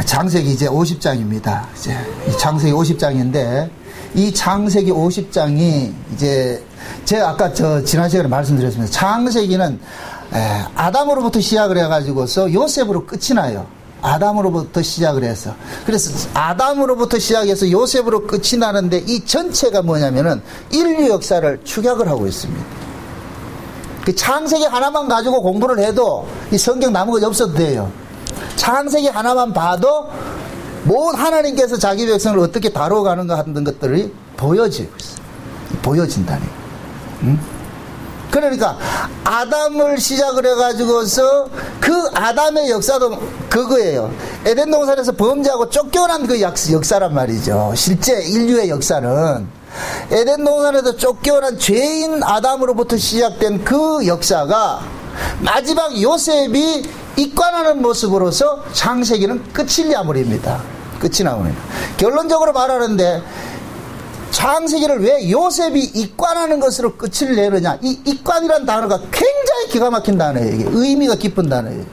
창세기 이제 50장입니다. 이제 창세기 50장인데 이 창세기 50장이 이제 제가 아까 지난 시간에 말씀드렸습니다. 창세기는 아담으로부터 시작을 해가지고서 요셉으로 끝이 나요. 아담으로부터 시작을 해서. 그래서 아담으로부터 시작해서 요셉으로 끝이 나는데 이 전체가 뭐냐면은 인류 역사를 축약을 하고 있습니다. 그 창세기 하나만 가지고 공부를 해도 이 성경 나머지 없어도 돼요. 창세기 하나만 봐도 하나님께서 자기 백성을 어떻게 다뤄가는가 하는 것들이 보여지고 있어요. 보여진다니. 그러니까 아담을 시작을 해가지고서 그 아담의 역사도 그거예요. 에덴 동산에서 범죄하고 쫓겨난 그 역사란 말이죠. 실제 인류의 역사는 에덴 동산에서 쫓겨난 죄인 아담으로부터 시작된 그 역사가 마지막 요셉이 입관하는 모습으로서 창세기는 끝이 나버립니다. 끝이 나버립니다. 결론적으로 말하는데 창세기를 왜 요셉이 입관하는 것으로 끝을 내느냐. 이 입관이라는 단어가 굉장히 기가 막힌 단어예요. 이게 의미가 깊은 단어예요.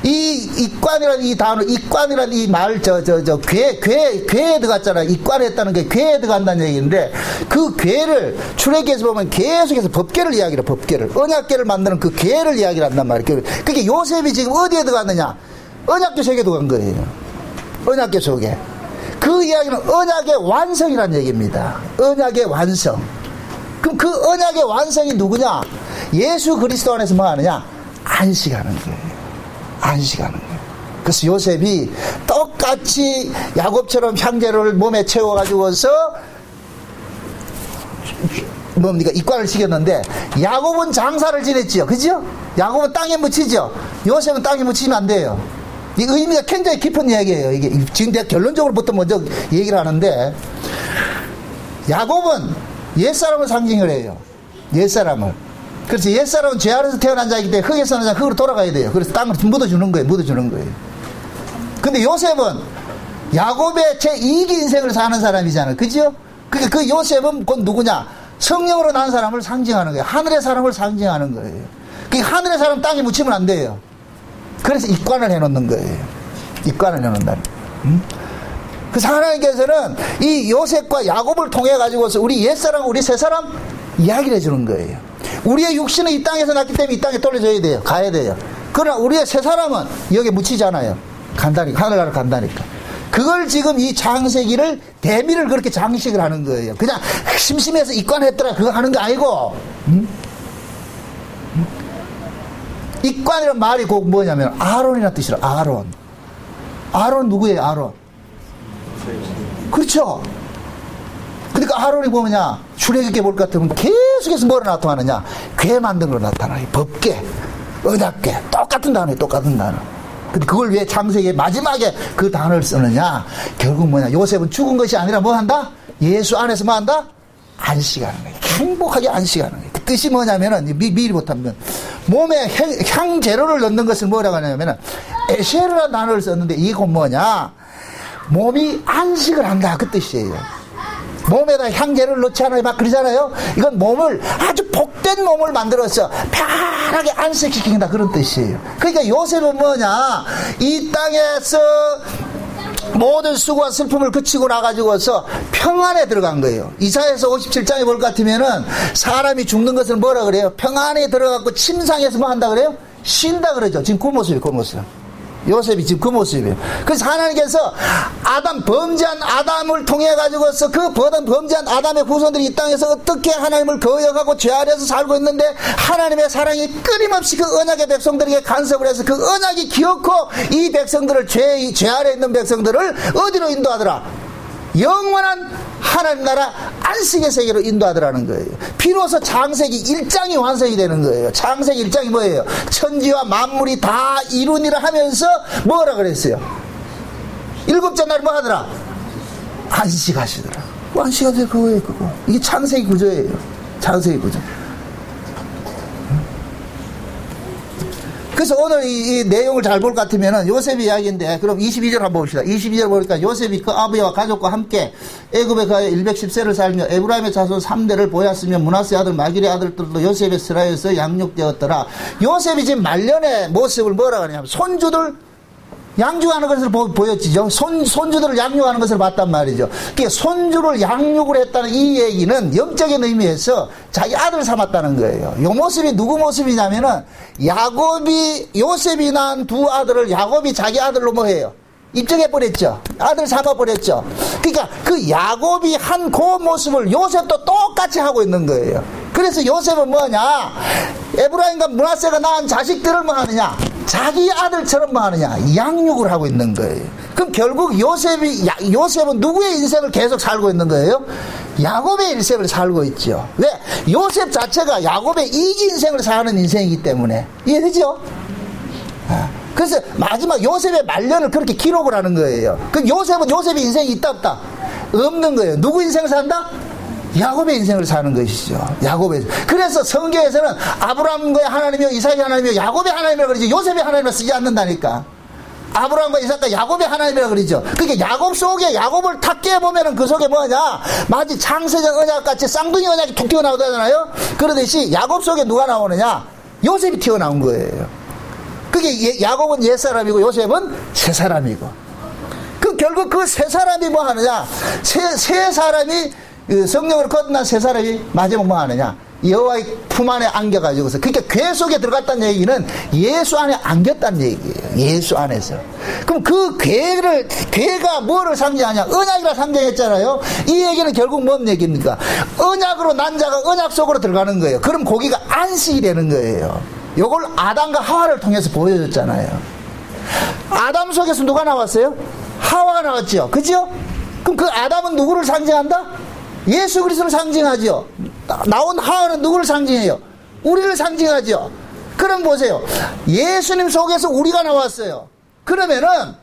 이 입관이라는 이 단어, 입관이라는 이 말, 괴에 들어갔잖아요. 입관했다는 게 괴에 들어간다는 얘기인데, 그 괴를 출애기에서 보면 계속해서 법궤를 이야기를, 법궤를. 언약궤를 만드는 그 괴를 이야기를 한단 말이에요. 그게 요셉이 지금 어디에 들어갔느냐? 언약궤 속에 들어간 거예요. 언약궤 속에. 그 이야기는 언약의 완성이라는 얘기입니다. 언약의 완성. 그럼 그 언약의 완성이 누구냐? 예수 그리스도 안에서 뭐 하느냐? 안식하는 거예요. 안식하는 거예요. 그래서 요셉이 똑같이 야곱처럼 형제를 몸에 채워가지고서 뭡니까? 입관을 시켰는데 야곱은 장사를 지냈지요. 그죠? 야곱은 땅에 묻히죠. 요셉은 땅에 묻히면 안 돼요. 이 의미가 굉장히 깊은 이야기예요. 이게 지금 내가 결론적으로부터 먼저 얘기를 하는데 야곱은 옛사람을 상징을 해요. 옛사람을. 그래서 옛사람은 죄 아래서 태어난 자이기 때문에 흙에서 난 자 흙으로 돌아가야 돼요. 그래서 땅을 묻어주는 거예요. 묻어주는 거예요. 근데 요셉은 야곱의 제2기 인생을 사는 사람이잖아요. 그죠? 그러니까 그 요셉은 곧 누구냐? 성령으로 난 사람을 상징하는 거예요. 하늘의 사람을 상징하는 거예요. 그 하늘의 사람 땅에 묻히면 안 돼요. 그래서 입관을 해놓는 거예요. 입관을 해놓는다는. 그래서 하나님께서는 이 요셉과 야곱을 통해 가지고서 우리 옛사람, 우리 새사람 이야기를 해주는 거예요. 우리의 육신은 이 땅에서 났기 때문에 이 땅에 떨어져야 돼요. 가야 돼요. 그러나 우리의 새사람은 여기에 묻히잖아요. 간다니까. 하늘나라 간다니까. 그걸 지금 이 창세기를 대미를 그렇게 장식을 하는 거예요. 그냥 심심해서 입관했더라 그거 하는 거 아니고. 입관이라는 말이 꼭 뭐냐면 아론이라는 뜻이라. 아론. 아론 누구예요? 아론. 그렇죠. 그러니까 아론이 뭐냐? 출애굽기 볼 것 같으면 계속해서 뭐로 나타나느냐? 괴 만든 걸로 나타나요. 법궤, 언약궤, 똑같은 단어예요. 똑같은 단어. 근데 그걸 왜 창세기에 마지막에 그 단어를 쓰느냐? 결국 뭐냐? 요셉은 죽은 것이 아니라 뭐 한다? 예수 안에서 뭐 한다? 안식하는 거예요. 행복하게 안식하는 거예요. 그 뜻이 뭐냐면은 미리 못하면 몸에 향재료를 넣는 것을 뭐라고 하냐면은 에쉐르라는 단어를 썼는데 이게 곧 뭐냐? 몸이 안식을 한다 그 뜻이에요. 몸에다 향재를 넣지 않아요. 막 그러잖아요. 이건 몸을 아주 복된 몸을 만들어서 편하게 안식시킨다 그런 뜻이에요. 그러니까 요셉은 뭐냐? 이 땅에서 모든 수고와 슬픔을 그치고 나가지고서 평안에 들어간 거예요. 이사야서 57장에 볼 것 같으면은 사람이 죽는 것을 뭐라 그래요? 평안에 들어가고 침상에서 뭐 한다 그래요? 쉰다 그러죠. 지금 그 모습이에요. 그 모습. 요셉이 지금 그 모습이에요. 그래서 하나님께서 범죄한 아담을 통해 가지고서 그 범죄한 아담의 후손들이 이 땅에서 어떻게 하나님을 거역하고 죄 아래에서 살고 있는데 하나님의 사랑이 끊임없이 그 언약의 백성들에게 간섭을 해서 그 언약이 기어코 이 백성들을 죄 아래에 있는 백성들을 어디로 인도하더라? 영원한 하나님 나라 안식의 세계로 인도하더라는 거예요. 비로소 창세기 1장이 완성이 되는 거예요. 창세기 1장이 뭐예요? 천지와 만물이 다 이루니라 하면서 뭐라 그랬어요? 일곱째 날 뭐 하더라? 안식하시더라. 안식하세요. 그거예요. 그거. 이게 창세기 구조예요. 창세기 구조. 그래서 오늘 이 내용을 잘 볼 것 같으면은 요셉 이야기인데, 그럼 22절 한번 봅시다. 22절 보니까 요셉이 그 아버지와 가족과 함께 애굽에 가여 110세를 살며 에브라임의 자손 3대를 보였으며 므낫세 아들 마길의 아들들도 요셉의 스라에서 양육되었더라. 요셉이 지금 말년의 모습을 뭐라 하냐면 손주들 양육하는 것을 보였지죠. 손주들을 양육하는 것을 봤단 말이죠. 그러니까 손주를 양육을 했다는 이 얘기는 영적인 의미에서 자기 아들 삼았다는 거예요. 이 모습이 누구 모습이냐면은 요셉이 낳은 두 아들을 야곱이 자기 아들로 뭐해요? 입증해버렸죠. 아들 삼아버렸죠. 그러니까 그 야곱이 한 그 모습을 요셉도 똑같이 하고 있는 거예요. 그래서 요셉은 뭐하냐? 에브라임과 므낫세가 낳은 자식들을 뭐 하느냐? 자기 아들처럼 뭐 하느냐? 양육을 하고 있는 거예요. 그럼 결국 요셉은 누구의 인생을 계속 살고 있는 거예요? 야곱의 인생을 살고 있죠. 왜? 요셉 자체가 야곱의 이기 인생을 사는 인생이기 때문에. 이해되죠? 그래서 마지막 요셉의 말년을 그렇게 기록을 하는 거예요. 그럼 요셉의 인생이 있다 없다? 없는 거예요. 누구 인생을 산다? 야곱의 인생을 사는 것이죠. 야곱의. 그래서 성경에서는 아브라함과의 하나님이요 이삭의 하나님이요 야곱의 하나님이라고 그러지 요셉의 하나님을 쓰지 않는다니까. 아브라함과 이삭과 야곱의 하나님이라고 그러죠. 그러니까 야곱 속에 야곱을 탁 깨보면은 그 속에 뭐냐? 마치 창세전 언약같이 쌍둥이 언약이 툭 튀어나오잖아요. 그러듯이 야곱 속에 누가 나오느냐? 요셉이 튀어나온 거예요. 그게 야곱은 옛사람이고 요셉은 새사람이고. 그 결국 그 세 사람이 뭐 하느냐? 세 사람이 성령으로 거듭난 세 사람이 마지막 뭐 하느냐? 여호와의 품 안에 안겨가지고서. 그러니까 괴 속에 들어갔다는 얘기는 예수 안에 안겼다는 얘기예요. 예수 안에서. 그럼 그 괴가 뭐를 상징하냐? 언약이라 상징했잖아요. 이 얘기는 결국 뭔 얘기입니까? 언약으로 난 자가 언약 속으로 들어가는 거예요. 그럼 거기가 안식이 되는 거예요. 요걸 아담과 하와를 통해서 보여줬잖아요. 아담 속에서 누가 나왔어요? 하와가 나왔죠. 그죠? 그럼 그 아담은 누구를 상징한다? 예수 그리스도를 상징하죠. 나온 하와는 누구를 상징해요? 우리를 상징하죠. 그럼 보세요. 예수님 속에서 우리가 나왔어요. 그러면은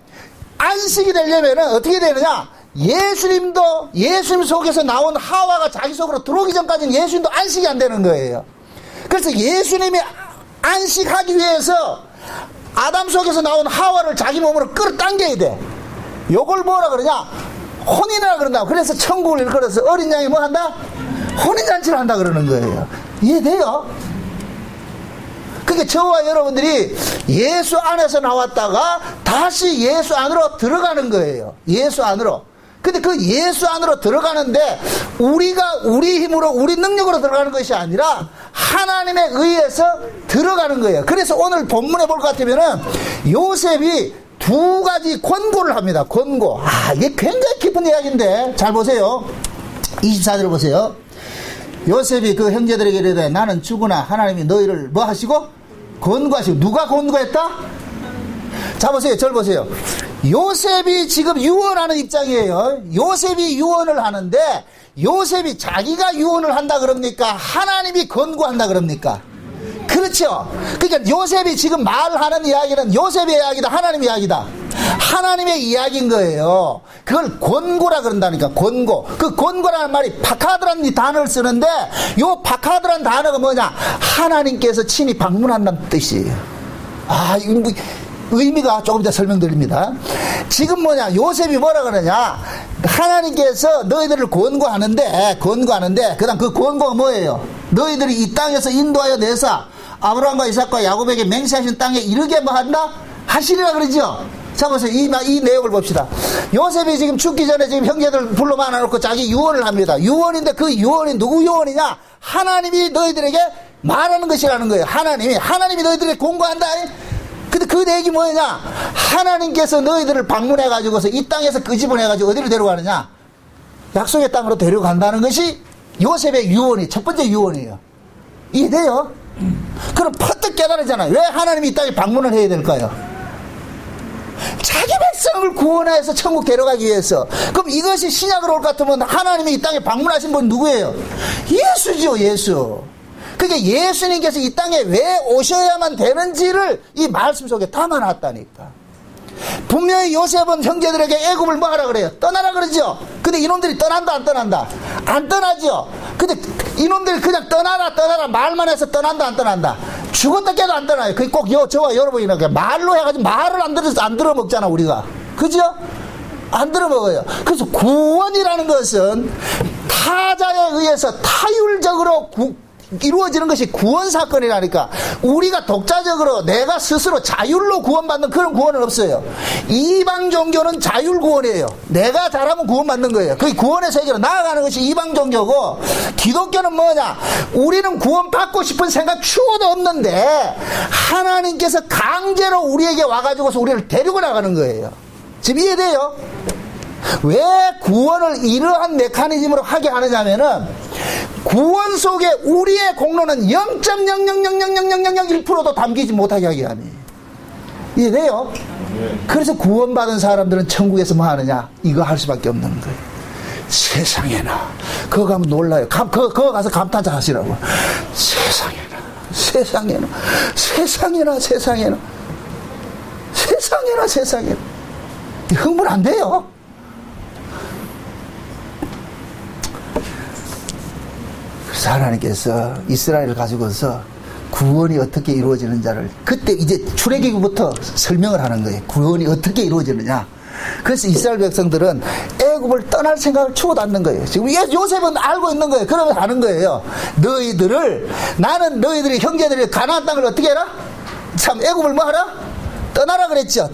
안식이 되려면은 어떻게 되느냐? 예수님 속에서 나온 하와가 자기 속으로 들어오기 전까지는 예수님도 안식이 안 되는 거예요. 그래서 예수님이 안식하기 위해서 아담 속에서 나온 하와를 자기 몸으로 끌어당겨야 돼. 요걸 뭐라 그러냐? 혼인이라 그런다. 그래서 천국을 일컬어서 어린 양이 뭐 한다? 혼인잔치를 한다 그러는 거예요. 이해돼요? 그게 저와 여러분들이 예수 안에서 나왔다가 다시 예수 안으로 들어가는 거예요. 예수 안으로. 근데 그 예수 안으로 들어가는데 우리가 우리 힘으로 우리 능력으로 들어가는 것이 아니라 하나님에 의해서 들어가는 거예요. 그래서 오늘 본문에 볼 것 같으면은 요셉이 두 가지 권고를 합니다. 권고. 이게 굉장히 깊은 이야기인데 잘 보세요. 24절 보세요. 요셉이 그 형제들에게 이르되 나는 죽으나 하나님이 너희를 뭐 하시고? 권고하시고. 누가 권고했다? 자 보세요. 절 보세요. 요셉이 지금 유언하는 입장이에요. 요셉이 유언을 하는데 요셉이 자기가 유언을 한다 그럽니까? 하나님이 권고한다 그럽니까? 그렇죠. 그러니까 요셉이 지금 말하는 이야기는 요셉의 이야기다, 하나님의 이야기다. 하나님의 이야기인 거예요. 그걸 권고라 그런다니까. 권고. 그 권고라는 말이 파카드라는 단어를 쓰는데 요 파카드라는 단어가 뭐냐? 하나님께서 친히 방문한다는 뜻이에요. 의미가 조금 더 설명드립니다. 지금 뭐냐? 요셉이 뭐라 그러냐? 하나님께서 너희들을 권고하는데 그다음 그 권고가 뭐예요? 너희들이 이 땅에서 인도하여 내사 아브라함과 이삭과 야곱에게 맹세하신 땅에 이르게 뭐 한다? 하시리라 그러죠. 자 보세요. 이 내용을 봅시다. 요셉이 지금 죽기 전에 지금 형제들 불러 모아놓고 자기 유언을 합니다. 유언인데 그 유언이 누구 유언이냐? 하나님이 너희들에게 말하는 것이라는 거예요. 하나님이 너희들에게 권고한다. 근데 그 얘기 뭐냐? 하나님께서 너희들을 방문해가지고서 이 땅에서 끄집어내가지고 어디로 데려가느냐? 약속의 땅으로 데려간다는 것이 요셉의 유언이 첫 번째 유언이에요. 이해돼요? 그럼 퍼뜩 깨달으잖아요. 왜 하나님이 이 땅에 방문을 해야 될까요? 자기 백성을 구원해서 천국 데려가기 위해서. 그럼 이것이 신약으로 올 것 같으면 하나님이 이 땅에 방문하신 분 누구예요? 예수죠. 예수. 그게 예수님께서 이 땅에 왜 오셔야만 되는지를 이 말씀 속에 담아놨다니까. 분명히 요셉은 형제들에게 애굽을 뭐 하라 그래요? 떠나라 그러죠. 근데 이놈들이 떠난다 안 떠난다? 안 떠나죠. 근데 이놈들이 그냥 떠나라 말만 해서 떠난다 안 떠난다? 죽었다 깨도 안 떠나요. 그게 꼭 저와 여러분이 이렇게 말로 해가지고 말을 안 들어 먹잖아 우리가. 그죠? 안 들어먹어요. 그래서 구원이라는 것은 타자에 의해서 타율적으로 이루어지는 것이 구원 사건이라니까. 우리가 독자적으로 내가 스스로 자율로 구원받는 그런 구원은 없어요. 이방 종교는 자율 구원이에요. 내가 잘하면 구원받는 거예요. 그 구원의 세계로 나아가는 것이 이방 종교고, 기독교는 뭐냐? 우리는 구원받고 싶은 생각 추호도 없는데 하나님께서 강제로 우리에게 와가지고서 우리를 데리고 나가는 거예요. 지금 이해돼요? 왜 구원을 이러한 메커니즘으로 하게 하느냐면은 구원 속에 우리의 공로는 0.0000001%도 담기지 못하게 하게 하니. 이해돼요? 그래서 구원받은 사람들은 천국에서 뭐 하느냐? 이거 할 수밖에 없는 거예요. 세상에나. 그거 가면 놀라요. 그거 가서 감탄자 하시라고. 세상에나. 흥분 안 돼요. 그래서 하나님께서 이스라엘을 가지고서 구원이 어떻게 이루어지는 자를 그때 이제 출애굽부터 설명을 하는 거예요. 구원이 어떻게 이루어지느냐. 그래서 이스라엘 백성들은 애굽을 떠날 생각을 추고도 않는 거예요. 지금 요셉은 알고 있는 거예요. 그러면서 하는 거예요. 나는 너희들이 형제들이 가나안 땅을 어떻게 해라? 참 애굽을 뭐 하라? 떠나라 그랬죠.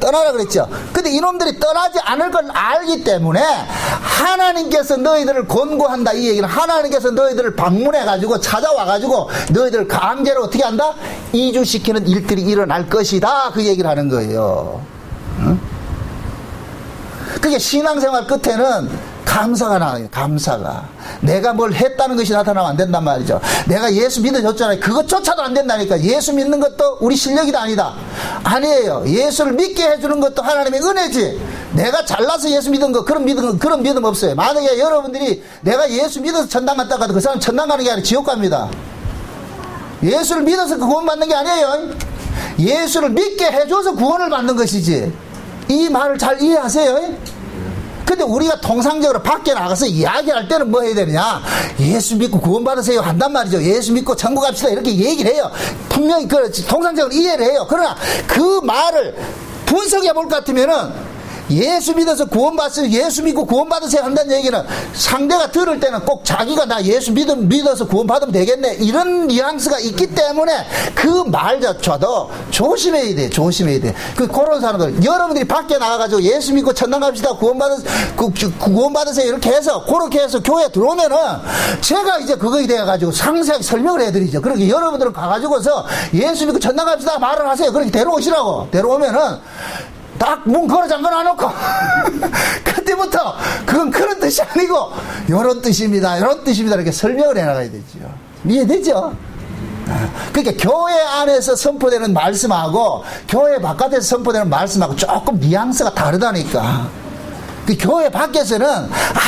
근데 이놈들이 떠나지 않을 걸 알기 때문에 하나님께서 너희들을 권고한다. 이 얘기는 하나님께서 너희들을 방문해가지고 찾아와가지고 너희들을 강제로 어떻게 한다? 이주시키는 일들이 일어날 것이다. 그 얘기를 하는 거예요. 응? 그게 신앙생활 끝에는 감사가 나와요. 감사가. 내가 뭘 했다는 것이 나타나면 안 된단 말이죠. 내가 예수 믿어줬잖아요. 그것조차도 안 된다니까. 예수 믿는 것도 우리 실력이다 아니다. 아니에요. 예수를 믿게 해주는 것도 하나님의 은혜지. 내가 잘나서 예수 믿은 거 그런 믿음 없어요. 만약에 여러분들이 내가 예수 믿어서 천당 갔다 가도 그 사람 천당 가는 게 아니라 지옥 갑니다. 예수를 믿어서 구원 받는 게 아니에요. 예수를 믿게 해줘서 구원을 받는 것이지. 이 말을 잘 이해하세요. 근데 우리가 통상적으로 밖에 나가서 이야기할 때는 뭐 해야 되느냐? 예수 믿고 구원받으세요 한단 말이죠. 예수 믿고 천국 갑시다 이렇게 얘기를 해요. 분명히 통상적으로 이해를 해요. 그러나 그 말을 분석해 볼 것 같으면은 예수 믿어서 구원받으세요, 예수 믿고 구원받으세요 한다는 얘기는 상대가 들을 때는 꼭 자기가 나 예수 믿어서 구원받으면 되겠네 이런 뉘앙스가 있기 때문에 그 말조차도 조심해야 돼. 그런 사람들 여러분들이 밖에 나가가지고 예수 믿고 천당 갑시다 구원받으세요 이렇게 해서 그렇게 해서 교회에 들어오면은 제가 이제 그거에 대해 가지고 상세하게 설명을 해드리죠. 그렇게 여러분들은 가가지고서 예수 믿고 천당 갑시다 말을 하세요. 그렇게 데려오면은 딱 문 걸어 잠궈 놔놓고 그때부터 그건 그런 뜻이 아니고 이런 뜻입니다 이렇게 설명을 해나가야 되죠. 이해되죠? 그러니까 교회 안에서 선포되는 말씀하고 교회 바깥에서 선포되는 말씀하고 조금 뉘앙스가 다르다니까. 그 교회 밖에서는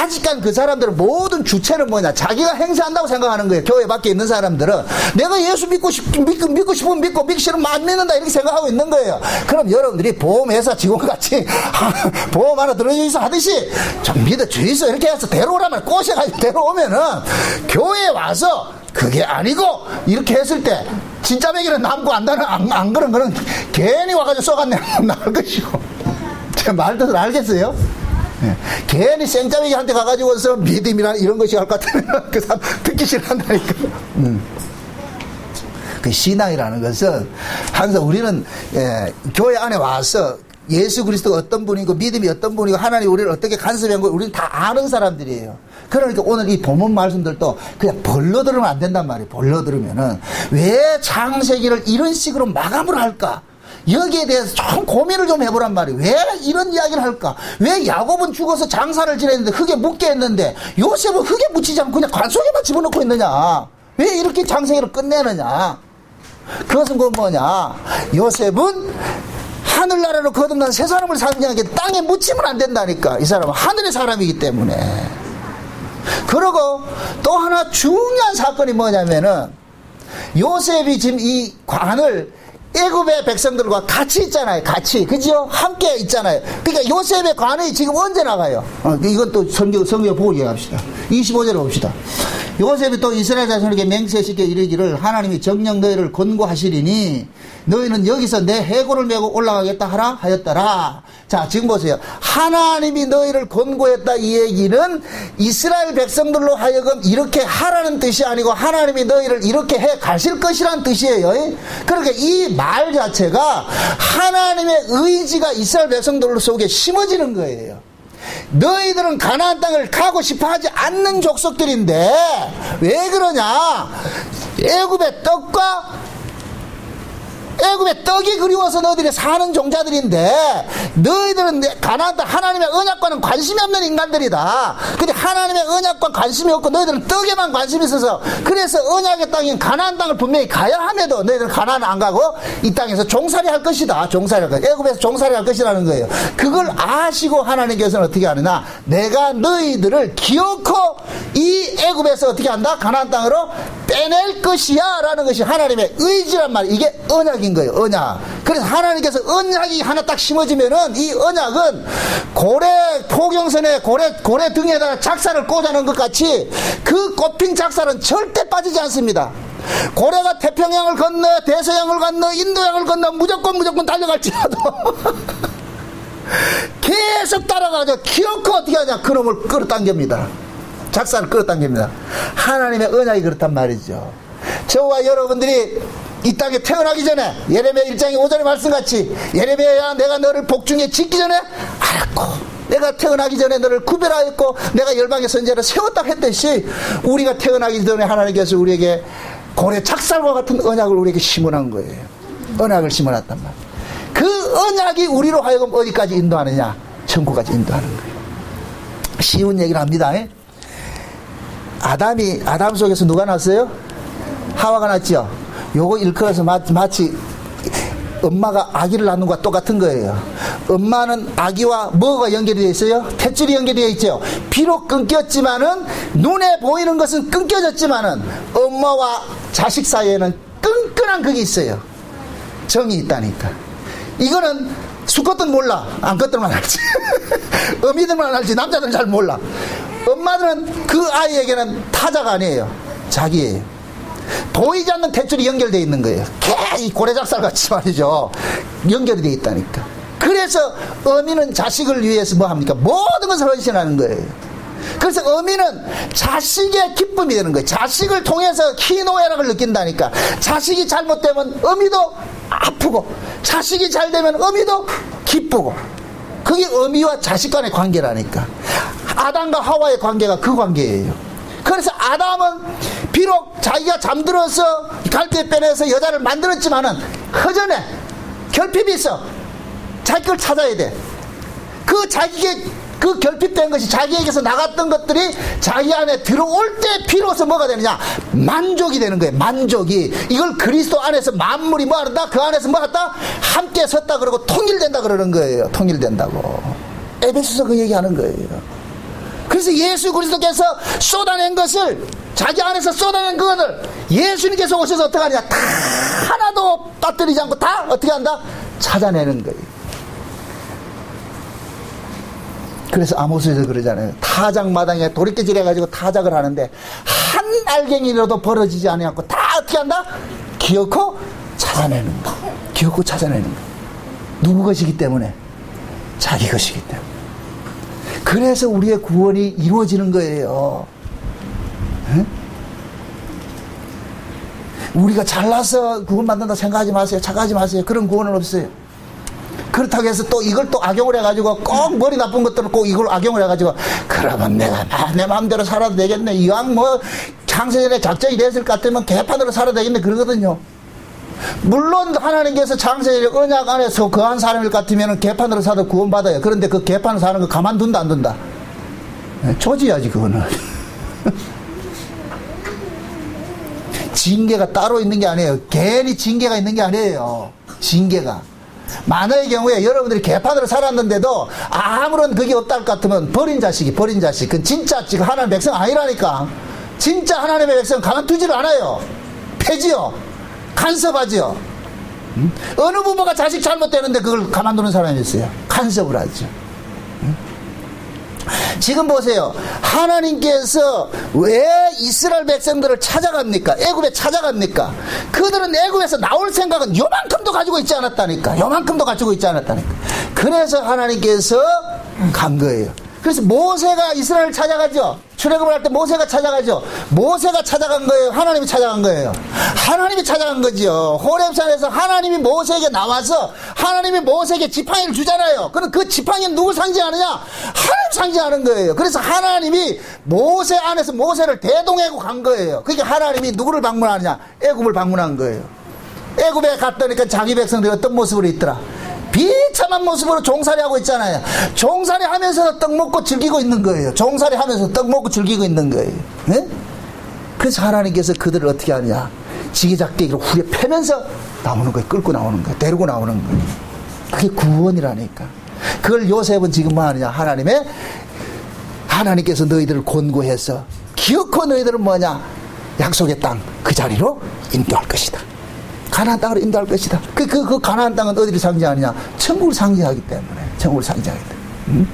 아직까지 그 사람들은 모든 주체는 뭐냐? 자기가 행사한다고 생각하는 거예요. 교회 밖에 있는 사람들은 내가 예수 믿고 싶으면 믿고 믿기 싫으면 안 믿는다 이렇게 생각하고 있는 거예요. 그럼 여러분들이 보험회사 직원같이 보험 하나 들어주이소 하듯이 좀 믿어주이소 이렇게 해서 데려오라면 꼬셔가지고 데려오면은 교회에 와서 그게 아니고 이렇게 했을 때 진짜 매기는 남고 안 그런 거는 괜히 와가지고 쏘갔네 나을 것이고. 제 말뜻을 알겠어요? 네. 괜히 생짜배기한테 가가지고서 믿음이나 이런 것이 할 것 같으면 그 사람 듣기 싫어한다니까. 그 신앙이라는 것은 항상 우리는 교회 안에 와서 예수 그리스도가 어떤 분이고 믿음이 어떤 분이고 하나님 우리를 어떻게 간섭한 거 우리는 다 아는 사람들이에요. 그러니까 오늘 이 본문 말씀들도 그냥 벌러 들으면 안 된단 말이에요. 벌러 들으면은 왜 창세기를 이런 식으로 마감을 할까? 여기에 대해서 좀 고민을 좀 해보란 말이에요. 왜 이런 이야기를 할까? 왜 야곱은 죽어서 장사를 지냈는데 흙에 묻게 했는데 요셉은 흙에 묻히지 않고 그냥 관 속에만 집어넣고 있느냐? 왜 이렇게 장세기를 끝내느냐? 그것은 그 뭐냐? 요셉은 하늘나라로 거듭난 새 사람을 상징하게 땅에 묻히면 안 된다니까. 이 사람은 하늘의 사람이기 때문에. 그리고 또 하나 중요한 사건이 뭐냐면은 요셉이 지금 이 관을 애굽의 백성들과 같이 있잖아요. 같이. 그죠? 함께 있잖아요. 그러니까 요셉의 관이 지금 언제 나가요? 이건 또 성경 보고 얘기합시다. 25절에 봅시다. 요셉이 또 이스라엘 자손에게 맹세시켜 이르기를 하나님이 정녕 너희를 권고하시리니 너희는 여기서 내 해골을 메고 올라가겠다 하라 하였더라. 자, 지금 보세요. 하나님이 너희를 권고했다 이 얘기는 이스라엘 백성들로 하여금 이렇게 하라는 뜻이 아니고 하나님이 너희를 이렇게 해 가실 것이라는 뜻이에요. 그러니까 이 말 자체가 하나님의 의지가 이스라엘 백성들 속에 심어지는 거예요. 너희들은 가나안 땅을 가고 싶어 하지 않는 족속들인데 왜 그러냐? 애굽의 떡이 그리워서 너희들이 사는 종자들인데 너희들은 가나안 땅 하나님의 언약과는 관심이 없는 인간들이다. 근데 하나님의 언약과 관심이 없고 너희들은 떡에만 관심이 있어서 그래서 언약의 땅인 가나안 땅을 분명히 가야 함에도 너희들은 가나안 안 가고 이 땅에서 종살이 할 것이다. 종살이 할 것이다. 애굽에서 종살이 할 것이라는 거예요. 그걸 아시고 하나님께서는 어떻게 하느냐? 내가 너희들을 기어코 이 애굽에서 어떻게 한다? 가나안 땅으로 빼낼 것이야 라는 것이 하나님의 의지란 말이에요. 이게 언약인 거예요. 언약. 그래서 하나님께서 언약이 하나 딱 심어지면은 이 언약은 포경선에 고래 등에다가 작사를 꽂아놓은 것 같이 그 꼽힌 작사는 절대 빠지지 않습니다. 고래가 태평양을 건너 대서양을 건너 인도양을 건너 무조건 달려갈지라도 계속 따라가죠. 기어코 어떻게 하냐? 그놈을 끌어당깁니다. 작사를 끌어당깁니다. 하나님의 언약이 그렇단 말이죠. 저와 여러분들이 이 땅에 태어나기 전에 예레미야 1장의 5절의 말씀같이 예레미야야 내가 너를 복중에 짓기 전에 알았고 내가 태어나기 전에 너를 구별하였고 내가 열방의 선지자를 세웠다고 했듯이 우리가 태어나기 전에 하나님께서 우리에게 고래 작살과 같은 언약을 우리에게 심어놓은 거예요. 언약을 심어놨단 말이에요. 그 언약이 우리로 하여금 어디까지 인도하느냐? 천국까지 인도하는 거예요. 쉬운 얘기를 합니다. 아담 속에서 누가 났어요? 하와가 났죠. 요거 일컬어서 마치 엄마가 아기를 낳는 것과 똑같은 거예요. 엄마는 아기와 뭐가 연결이 되어 있어요? 탯줄이 연결이 되어 있죠. 비록 끊겼지만은 눈에 보이는 것은 끊겨졌지만은 엄마와 자식 사이에는 끈끈한 그게 있어요. 정이 있다니까. 이거는 수컷들은 몰라. 암컷들만 알지. 어미들만 알지. 남자들은 잘 몰라. 엄마들은 그 아이에게는 타자가 아니에요. 자기예요. 보이지 않는 탯줄이 연결되어 있는 거예요. 이 고래작살 같이 말이죠. 연결이 되어 있다니까. 그래서 어미는 자식을 위해서 뭐 합니까? 모든 것을 헌신하는 거예요. 그래서 어미는 자식의 기쁨이 되는 거예요. 자식을 통해서 희노애락을 느낀다니까. 자식이 잘못되면 어미도 아프고 자식이 잘 되면 어미도 기쁘고 그게 어미와 자식 간의 관계라니까. 아담과 하와의 관계가 그 관계예요. 그래서 아담은 비록 자기가 잠들어서 갈대 빼내서 여자를 만들었지만은 허전해. 결핍이 있어. 자기 걸 찾아야 돼. 그 자기의 그 결핍된 것이 자기에게서 나갔던 것들이 자기 안에 들어올 때 비로소 뭐가 되느냐? 만족이 되는 거예요. 만족이. 이걸 그리스도 안에서 만물이 뭐 한다? 그 안에서 뭐 한다? 함께 섰다 그러고 통일된다 그러는 거예요. 통일된다고. 에베소서 그 얘기하는 거예요. 그래서 예수 그리스도께서 쏟아낸 것을 자기 안에서 쏟아낸 그것을 예수님께서 오셔서 어떻게 하느냐? 다 하나도 빠뜨리지 않고 다 어떻게 한다? 찾아내는 거예요. 그래서 아모스에서 그러잖아요. 타작마당에 도리깨질 해가지고 타작을 하는데 한 알갱이라도 벌어지지 않고 다 어떻게 한다? 기어코 찾아내는 거. 기어코 찾아내는 거. 누구 것이기 때문에? 자기 것이기 때문에. 그래서 우리의 구원이 이루어지는 거예요. 응? 우리가 잘나서 구원받는다 생각하지 마세요. 착각하지 마세요. 그런 구원은 없어요. 그렇다고 해서 또 이걸 또 악용을 해가지고 꼭 머리 나쁜 것들을 꼭 이걸 악용을 해가지고 그러면 내가 내 마음대로 살아도 되겠네. 이왕 뭐 창세전에 작전이 됐을 것 같으면 개판으로 살아도 되겠네. 그러거든요. 물론 하나님께서 창세전에 언약 안에서 거한 사람일 것 같으면 개판으로 살아도 구원받아요. 그런데 그 개판으로 사는 거 가만둔다 안 둔다? 조지야지 그거는. 징계가 따로 있는 게 아니에요. 괜히 징계가 있는 게 아니에요. 징계가. 만화의 경우에 여러분들이 개판으로 살았는데도 아무런 그게 없다 할 것 같으면 버린 자식. 그건 진짜 지금 하나님의 백성 아니라니까. 진짜 하나님의 백성 가만두지를 않아요. 패지요. 간섭하지요. 어느 부모가 자식 잘못되는데 그걸 가만두는 사람이 있어요? 간섭을 하죠. 지금 보세요. 하나님께서 왜 이스라엘 백성들을 찾아갑니까? 애굽에 찾아갑니까? 그들은 애굽에서 나올 생각은 요만큼도 가지고 있지 않았다니까. 요만큼도 가지고 있지 않았다니까. 그래서 하나님께서 간 거예요. 그래서 모세가 이스라엘을 찾아가죠. 출애굽을 할 때 모세가 찾아가죠. 모세가 찾아간 거예요? 하나님이 찾아간 거예요? 하나님이 찾아간 거죠. 호렙산에서 하나님이 모세에게 나와서 하나님이 모세에게 지팡이를 주잖아요. 그럼 그 지팡이는 누구 상징하느냐? 하나님 상징하는 거예요. 그래서 하나님이 모세 안에서 모세를 대동해고 간 거예요. 그러니까 하나님이 누구를 방문하느냐? 애굽을 방문한 거예요. 애굽에 갔더니까 자기 백성들이 어떤 모습으로 있더라? 비참한 모습으로 종살이 하고 있잖아요. 종살이 하면서 떡 먹고 즐기고 있는 거예요. 종살이 하면서 떡 먹고 즐기고 있는 거예요. 네? 그래서 하나님께서 그들을 어떻게 하냐? 지게작대기로 후려 패면서 나오는 거예요. 끌고 나오는 거예요. 데리고 나오는 거예요. 그게 구원이라니까. 그걸 요셉은 지금 뭐 하느냐? 하나님께서 너희들을 권고해서 기어코 너희들은 뭐냐? 약속의 땅 그 자리로 인도할 것이다. 가나안 땅으로 인도할 것이다. 그 가나안 땅은 어디를 상징하느냐? 천국을 상징하기 때문에. 천국을 상징하기 때문에.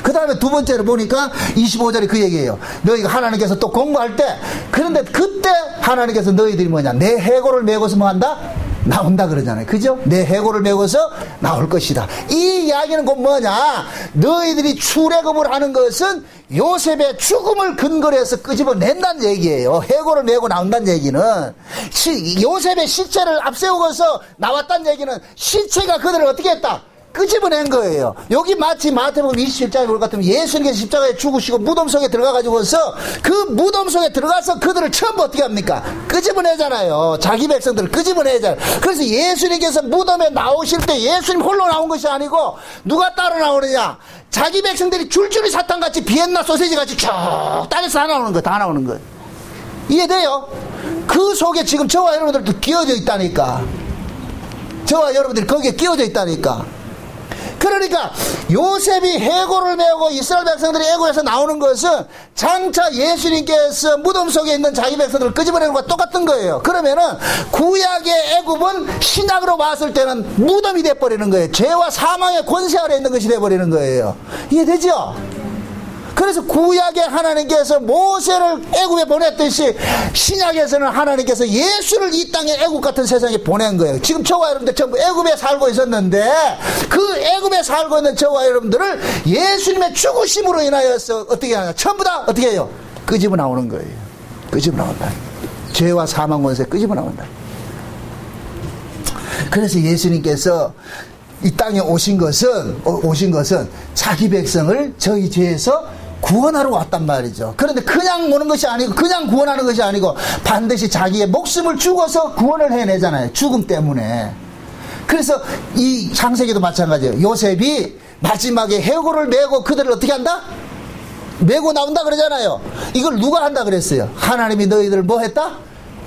그 다음에 두 번째로 보니까 25절에 그 얘기예요. 너희가 하나님께서 또 공부할 때, 그런데 그때 하나님께서 너희들이 뭐냐? 내 해골을 메고서 뭐 한다? 나온다 그러잖아요. 그죠? 내 해골을 메고서 나올 것이다. 이 이야기는 곧 뭐냐? 너희들이 출애굽을 하는 것은 요셉의 죽음을 근거로 해서 끄집어낸다는 얘기예요. 해골을 메고 나온다는 얘기는 요셉의 시체를 앞세우고서 나왔다는 얘기는 시체가 그들을 어떻게 했다? 끄집어낸 거예요. 여기 마치 마태복음 27장에 볼 것 같으면 예수님께서 십자가에 죽으시고 무덤 속에 들어가가지고서 그 무덤 속에 들어가서 그들을 처음 어떻게 합니까? 끄집어내잖아요. 자기 백성들을 끄집어내잖아요. 그래서 예수님께서 무덤에 나오실 때 예수님 홀로 나온 것이 아니고 누가 따로 나오느냐? 자기 백성들이 줄줄이 사탕같이 비엔나 소세지같이 쭉 따라서 다 나오는 거예요. 다 나오는 거예요. 이해돼요? 그 속에 지금 저와 여러분들도 끼어져 있다니까. 저와 여러분들이 거기에 끼어져 있다니까. 그러니까 요셉이 해골을 메고 이스라엘 백성들이 애굽에서 나오는 것은 장차 예수님께서 무덤 속에 있는 자기 백성들을 끄집어내는 것과 똑같은 거예요. 그러면은 구약의 애굽은 신약으로 봤을 때는 무덤이 돼버리는 거예요. 죄와 사망의 권세 아래 있는 것이 돼버리는 거예요. 이해되죠? 그래서 구약에 하나님께서 모세를 애굽에 보냈듯이 신약에서는 하나님께서 예수를 이 땅에 애굽 같은 세상에 보낸 거예요. 지금 저와 여러분들 전부 애굽에 살고 있었는데 그 애굽에 살고 있는 저와 여러분들을 예수님의 죽으심으로 인하여서 어떻게 하냐? 전부 다 어떻게 해요? 끄집어 나오는 거예요. 끄집어 나온다. 죄와 사망 권세 끄집어 나온다. 그래서 예수님께서 이 땅에 오신 것은 자기 백성을 저희 죄에서 구원하러 왔단 말이죠. 그런데 그냥 오는 것이 아니고 그냥 구원하는 것이 아니고 반드시 자기의 목숨을 주고서 구원을 해내잖아요. 죽음 때문에. 그래서 이 창세기도 마찬가지예요. 요셉이 마지막에 해골을 메고 그들을 어떻게 한다? 메고 나온다 그러잖아요. 이걸 누가 한다 그랬어요? 하나님이 너희들을 뭐 했다?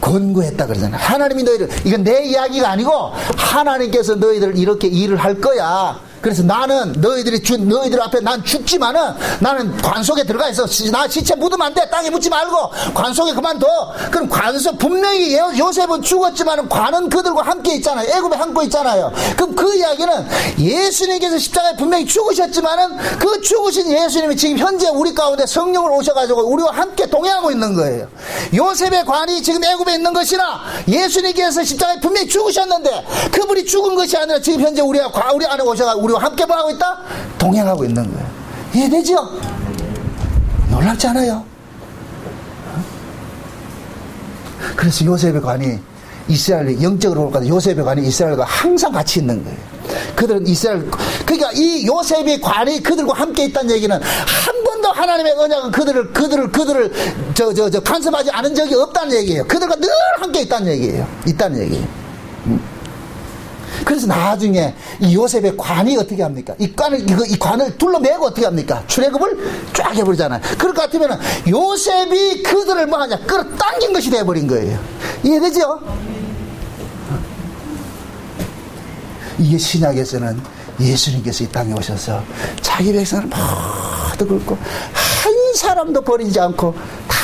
권고했다 그러잖아요. 하나님이 너희를, 이건 내 이야기가 아니고 하나님께서 너희들 이렇게 일을 할 거야. 그래서 나는 너희들 앞에 난 죽지만은 나는 관 속에 들어가 있어. 나 시체 묻으면 안 돼. 땅에 묻지 말고 관 속에 그만둬. 그럼 분명히 요셉은 죽었지만은 관은 그들과 함께 있잖아요. 애굽에 함께 있잖아요. 그럼 그 이야기는 예수님께서 십자가에 분명히 죽으셨지만은 그 죽으신 예수님이 지금 현재 우리 가운데 성령을 오셔가지고 우리와 함께 동행하고 있는 거예요. 요셉의 관이 지금 애굽에 있는 것이나 예수님께서 십자가에 분명히 죽으셨는데 그분이 죽은 것이 아니라 지금 현재 우리 안에 오셔가지고 우리와 함께 뭐 하고 있다? 동행하고 있는 거예요. 이해되죠? 놀랍지 않아요? 그래서 요셉의 관이 이스라엘, 영적으로 볼까 요셉의 관이 이스라엘과 항상 같이 있는 거예요. 그들은 그러니까 이 요셉의 관이 그들과 함께 있다는 얘기는 한 번도 하나님의 언약은 그들을 간섭하지 않은 적이 없다는 얘기예요. 그들과 늘 함께 있다는 얘기예요. 그래서 나중에 이 요셉의 관이 어떻게 합니까? 이 관을 둘러매고 어떻게 합니까? 출애굽을 쫙 해버리잖아요. 그럴 것 같으면 요셉이 그들을 뭐 하냐? 끌어당긴 것이 돼버린 거예요. 이해되죠? 이게 신약에서는 예수님께서 이 땅에 오셔서 자기 백성을 모두 끌고 한 사람도 버리지 않고 다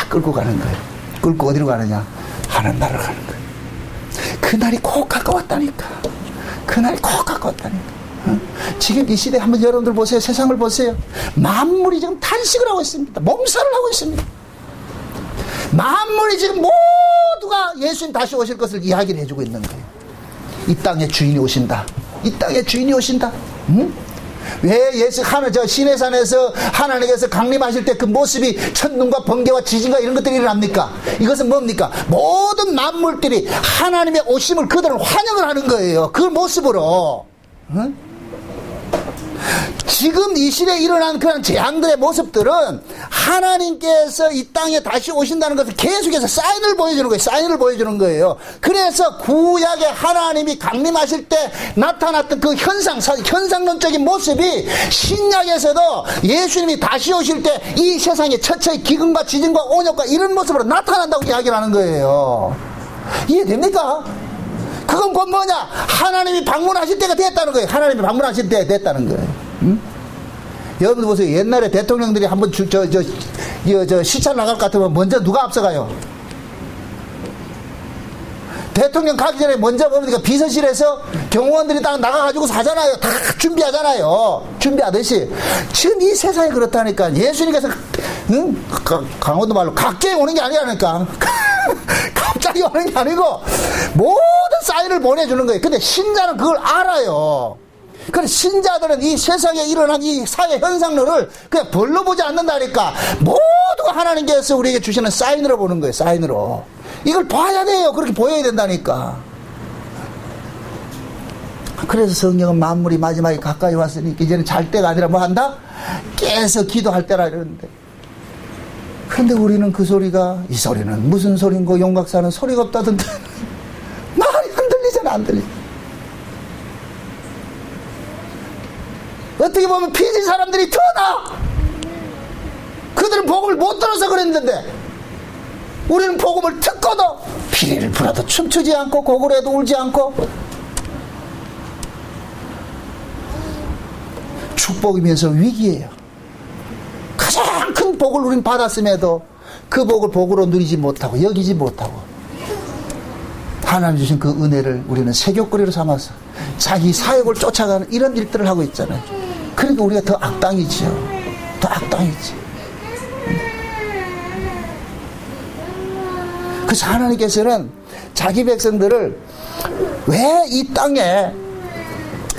끌고 가는 거예요. 끌고 어디로 가느냐? 하나님 나라로 가는 거예요. 그 그날이 꼭 가까웠다니까. 그날이 꼭 가까웠다니까. 지금 이 시대 한번 여러분들 보세요. 세상을 보세요. 만물이 지금 탄식을 하고 있습니다. 몸살을 하고 있습니다. 만물이 지금 모두가 예수님 다시 오실 것을 이야기를 해주고 있는 거예요. 이 땅의 주인이 오신다. 이 땅의 주인이 오신다. 왜 예수 저 시내산에서 하나님께서 강림하실 때 그 모습이 천둥과 번개와 지진과 이런 것들이 일어납니까? 이것은 뭡니까? 모든 만물들이 하나님의 오심을 그들은 환영을 하는 거예요. 그 모습으로. 지금 이 시대에 일어난 그런 재앙들의 모습들은 하나님께서 이 땅에 다시 오신다는 것을 계속해서 사인을 보여주는 거예요. 사인을 보여주는 거예요. 그래서 구약의 하나님이 강림하실 때 나타났던 그 현상론적인 모습이 신약에서도 예수님이 다시 오실 때 이 세상에 처처의 기근과 지진과 온역과 이런 모습으로 나타난다고 이야기를 하는 거예요. 이해됩니까? 그건 곧 뭐냐? 하나님이 방문하실 때가 됐다는 거예요. 하나님이 방문하실 때가 됐다는 거예요. 여러분 보세요. 옛날에 대통령들이 한번 시찰 나갈 것 같으면 먼저 누가 앞서가요? 대통령 가기 전에 먼저 뭡니까? 비서실에서 경호원들이 딱 나가가지고 하잖아요. 다 준비하잖아요. 준비하듯이. 지금 이 세상이 그렇다니까. 예수님께서, 강원도 말로 각자에 오는 게 아니라니까. 갑자기 오는 게 아니고, 모든 사인을 보내주는 거예요. 근데 신자는 그걸 알아요. 그래 신자들은 이 세상에 일어난 이 사회 현상들을 그냥 별로 보지 않는다니까. 모두가 하나님께서 우리에게 주시는 사인으로 보는 거예요. 사인으로. 이걸 봐야 돼요. 그렇게 보여야 된다니까. 그래서 성경은 만물이 마지막에 가까이 왔으니까 이제는 잘 때가 아니라 뭐 한다? 깨서 기도할 때라 이러는데. 그런데 우리는 그 소리가, 이 소리는 무슨 소린고 용각사는 소리가 없다던데. 말이 안 들리잖아. 안 들리. 어떻게 보면 피지 사람들이 더 나아. 그들은 복음을 못 들어서 그랬는데 우리는 복음을 듣고도 피리를 불어도 춤추지 않고 고구려도 울지 않고. 축복이면서 위기예요. 가장 큰 복을 우리는 받았음에도 그 복을 복으로 누리지 못하고 여기지 못하고 하나님 주신 그 은혜를 우리는 세교거리로 삼아서 자기 사역을 쫓아가는 이런 일들을 하고 있잖아요. 그러니까 우리가 더 악당이죠. 더 악당이지. 그래서 하나님께서는 자기 백성들을 왜 이 땅에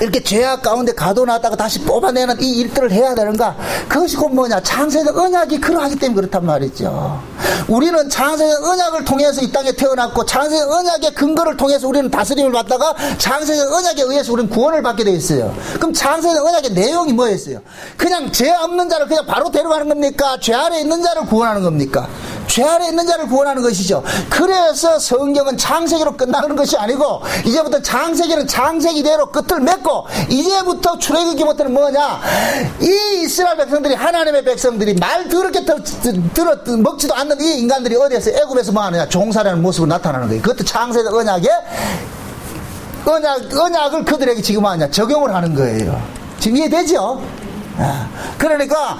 이렇게 죄악 가운데 가둬놨다가 다시 뽑아내는 이 일들을 해야 되는가? 그것이 곧 뭐냐? 창세적 언약이 그러하기 때문에 그렇단 말이죠. 우리는 창세적 언약을 통해서 이 땅에 태어났고 창세적 언약의 근거를 통해서 우리는 다스림을 받다가 창세적 언약에 의해서 우리는 구원을 받게 되어 있어요. 그럼 창세적 언약의 내용이 뭐였어요? 그냥 죄 없는 자를 그냥 바로 데려가는 겁니까? 죄 아래 있는 자를 구원하는 겁니까? 죄 아래 있는 자를 구원하는 것이죠. 그래서 성경은 창세기로 끝나는 것이 아니고 이제부터 창세기는 창세기대로 끝을 맺고 이제부터 출애굽기부터는 뭐냐? 이 이스라엘 백성들이 하나님의 백성들이 말 더럽게 먹지도 않는 이 인간들이 어디에서 애굽에서 뭐 하느냐? 종살이하는 모습으로 나타나는 거예요. 그것도 창세적 언약을 그들에게 지금 하냐? 적용을 하는 거예요. 지금 이해되죠? 그러니까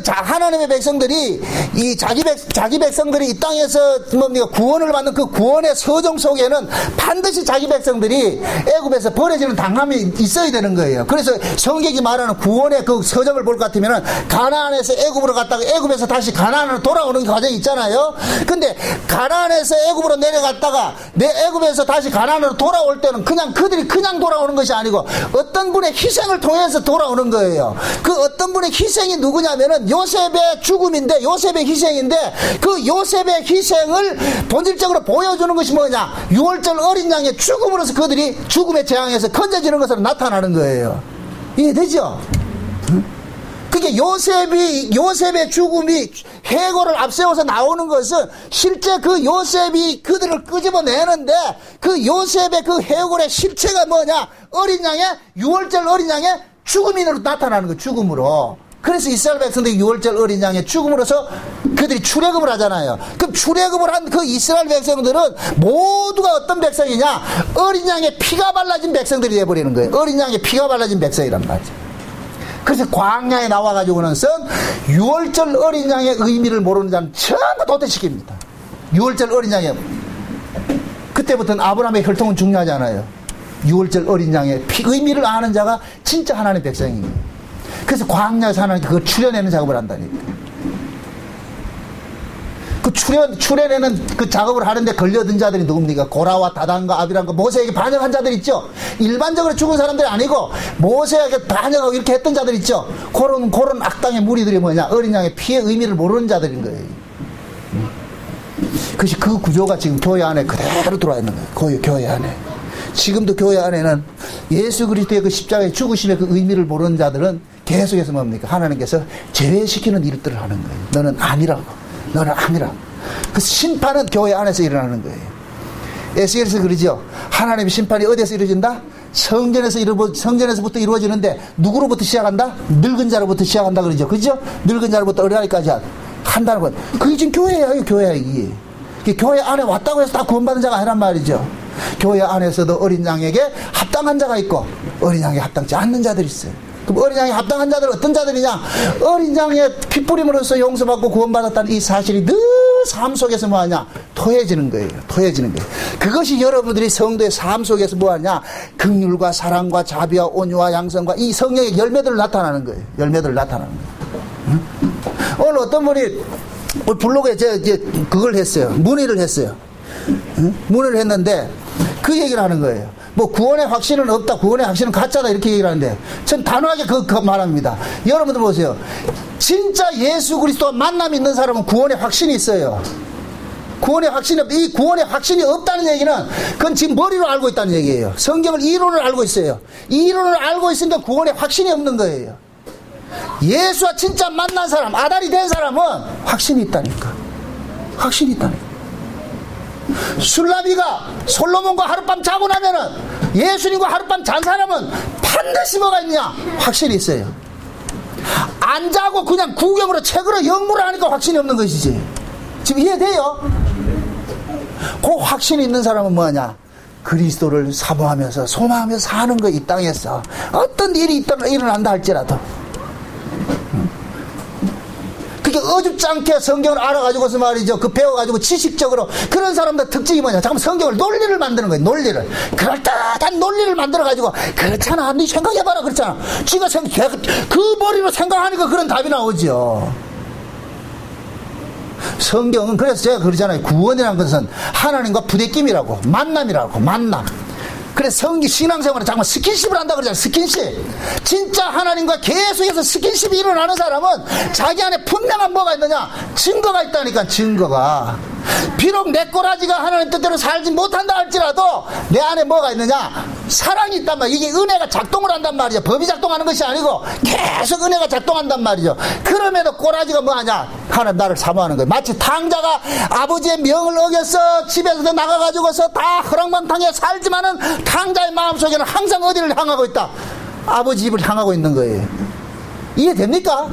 하나님의 백성들이 이 자기 백성들이 이 땅에서 뭡니까 구원을 받는 그 구원의 서정 속에는 반드시 자기 백성들이 애굽에서 버려지는 당함이 있어야 되는 거예요. 그래서 성경이 말하는 구원의 그 서정을 볼 것 같으면은 가나안에서 애굽으로 갔다가 애굽에서 다시 가나안으로 돌아오는 과정이 있잖아요. 근데 가나안에서 애굽으로 내려갔다가 애굽에서 다시 가나안으로 돌아올 때는 그들이 그냥 돌아오는 것이 아니고 어떤 분의 희생을 통해서 돌아오는 거예요. 그 어떤 분의 희생이 누구냐면은 요셉의 죽음인데 요셉의 희생인데 그 요셉의 희생을 본질적으로 보여주는 것이 뭐냐? 6월절 어린 양의 죽음으로서 그들이 죽음의 재앙에서 건져지는 것으로 나타나는 거예요. 이해되죠? 그게 요셉의 죽음이 해골을 앞세워서 나오는 것은 실제 그 요셉이 그들을 끄집어내는데 그 요셉의 그 해골의 실체가 뭐냐? 어린 양의 6월절 어린 양의 죽음으로 나타나는 거예요. 죽음으로. 그래서 이스라엘 백성들이 6월절 어린 양의 죽음으로서 그들이 출애굽을 하잖아요. 그럼 출애굽을 한 그 이스라엘 백성들은 모두가 어떤 백성이냐? 어린 양의 피가 발라진 백성들이 되어버리는 거예요. 어린 양의 피가 발라진 백성이란 말이죠. 그래서 광야에 나와가지고는 6월절 어린 양의 의미를 모르는 자는 전부 도태시킵니다. 6월절 어린 양의 그때부터는 아브라함의 혈통은 중요하지 않아요. 6월절 어린 양의 피 의미를 아는 자가 진짜 하나님의 백성입니다. 그래서 광야에서 하나님께 그걸 추려내는 작업을 한다니까. 그 추려내는 그 작업을 하는데 걸려든 자들이 누굽니까? 고라와 다단과 아비람과 모세에게 반역한 자들 있죠. 일반적으로 죽은 사람들이 아니고 모세에게 반역하고 이렇게 했던 자들 있죠. 그런 악당의 무리들이 뭐냐? 어린 양의 피의 의미를 모르는 자들인 거예요. 그것이 그 구조가 지금 교회 안에 그대로 들어와 있는 거예요. 교회 안에. 지금도 교회 안에는 예수 그리스도의 그 십자가의 죽으심의 그 의미를 모르는 자들은 계속해서 뭡니까? 하나님께서 제외시키는 일들을 하는 거예요. 너는 아니라고. 너는 아니라. 그 심판은 교회 안에서 일어나는 거예요. 에스겔에서 그러죠. 하나님의 심판이 어디에서 이루어진다? 성전에서부터 이루어지는데 누구로부터 시작한다? 늙은 자로부터 시작한다 그러죠. 그죠? 늙은 자로부터 어린아이까지 한다는 것. 그게 지금 교회예요. 교회야 이게. 교회 안에 왔다고 해서 다 구원받은 자가 아니란 말이죠. 교회 안에서도 어린 양에게 합당한 자가 있고 어린 양에게 합당치 않는 자들이 있어요. 그럼 어린 양에 합당한 자들은 어떤 자들이냐? 어린 양의 핏부림으로써 용서받고 구원받았다는 이 사실이 늘 삶 속에서 뭐하냐? 토해지는 거예요. 토해지는 거예요. 그것이 여러분들이 성도의 삶 속에서 뭐하냐? 긍휼과 사랑과 자비와 온유와 양성과 이 성령의 열매들을 나타나는 거예요. 열매들을 나타나는 거예요. 응? 오늘 어떤 분이 블로그에 이제 그걸 했어요. 문의를 했어요. 응? 문의를 했는데 그 얘기를 하는 거예요. 뭐 구원의 확신은 없다, 구원의 확신은 가짜다 이렇게 얘기를 하는데 전 단호하게 그 말합니다. 여러분들 보세요. 진짜 예수 그리스도와 만남이 있는 사람은 구원의 확신이 있어요. 구원의 확신이 없다. 이 구원의 확신이 없다는 얘기는 그건 지금 머리로 알고 있다는 얘기예요. 성경을 이론을 알고 있어요. 이론을 알고 있으니까 구원의 확신이 없는 거예요. 예수와 진짜 만난 사람, 아달이 된 사람은 확신이 있다니까. 확신이 있다니까. 술라비가 솔로몬과 하룻밤 자고 나면은 예수님과 하룻밤 잔 사람은 반드시 뭐가 있냐? 확신이 있어요. 안 자고 그냥 구경으로 책으로 연구를 하니까 확신이 없는 것이지. 지금 이해돼요? 그 확신이 있는 사람은 뭐냐? 그리스도를 사모하면서 소망하면서 사는 거. 이 땅에서 어떤 일이 일어난다 할지라도 그게 어줍지 않게 성경을 알아가지고서 말이죠. 그 배워가지고 지식적으로 그런 사람들 특징이 뭐냐? 잠깐 성경을 논리를 만드는 거예요. 논리를. 그럴듯한 논리를 만들어가지고 그렇잖아. 네 생각해봐라. 그렇잖아. 지가 그 머리로 생각하니까 그런 답이 나오죠. 성경은 그래서 제가 그러잖아요. 구원이라는 것은 하나님과 부대낌이라고. 만남이라고. 만남. 그래서 신앙생활에 잠깐 스킨십을 한다 그러잖아요. 스킨십. 진짜 하나님과 계속해서 스킨십이 일어나는 사람은 자기 안에 분명한 뭐가 있느냐? 증거가 있다니까. 증거가. 비록 내 꼬라지가 하나님 뜻대로 살지 못한다 할지라도 내 안에 뭐가 있느냐? 사랑이 있단 말이에요. 이게 은혜가 작동을 한단 말이죠. 법이 작동하는 것이 아니고 계속 은혜가 작동한단 말이죠. 그럼에도 꼬라지가 뭐하냐? 하나님 나를 사모하는 거예요. 마치 탕자가 아버지의 명을 어겨서 집에서 나가가지고서 다 허랑방탕에 살지만은 탕자의 마음속에는 항상 어디를 향하고 있다? 아버지 집을 향하고 있는 거예요. 이해됩니까?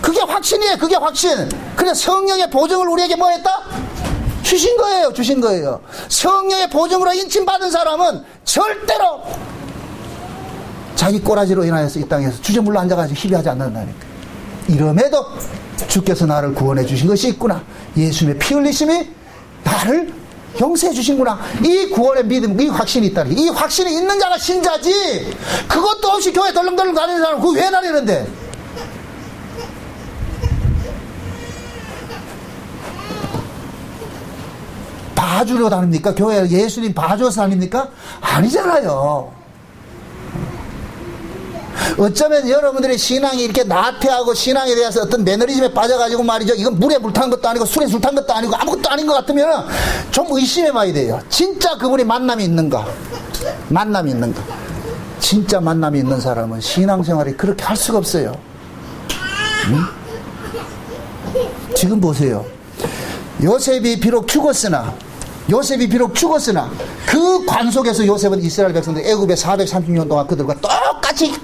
그게 확신이에요. 그게 확신. 그래서 성령의 보증을 우리에게 뭐 했다? 주신 거예요. 주신 거예요. 성령의 보증으로 인침받은 사람은 절대로 자기 꼬라지로 인하여서 이 땅에서 주저물러 앉아가지고 희비하지 않는다니까. 이름에도 주께서 나를 구원해 주신 것이 있구나. 예수님의 피 흘리심이 나를 용서해 주신구나. 이 구원의 믿음, 이 확신이 있다니. 이 확신이 있는 자가 신자지. 그것도 없이 교회 덜렁덜렁 다니는 사람은 그거 왜 다니는데? 봐주려 다닙니까? 교회 예수님 봐줘서 다닙니까? 아니잖아요. 어쩌면 여러분들의 신앙이 이렇게 나태하고 신앙에 대해서 어떤 매너리즘에 빠져가지고 말이죠. 이건 물에 물 탄 것도 아니고 술에 술 탄 것도 아니고 아무것도 아닌 것 같으면 좀 의심해 봐야 돼요. 진짜 그분이 만남이 있는가? 만남이 있는가? 진짜 만남이 있는 사람은 신앙생활이 그렇게 할 수가 없어요. 응? 지금 보세요. 요셉이 비록 죽었으나 그 관속에서 요셉은 이스라엘 백성들 애굽에 430년 동안 그들과 똑같이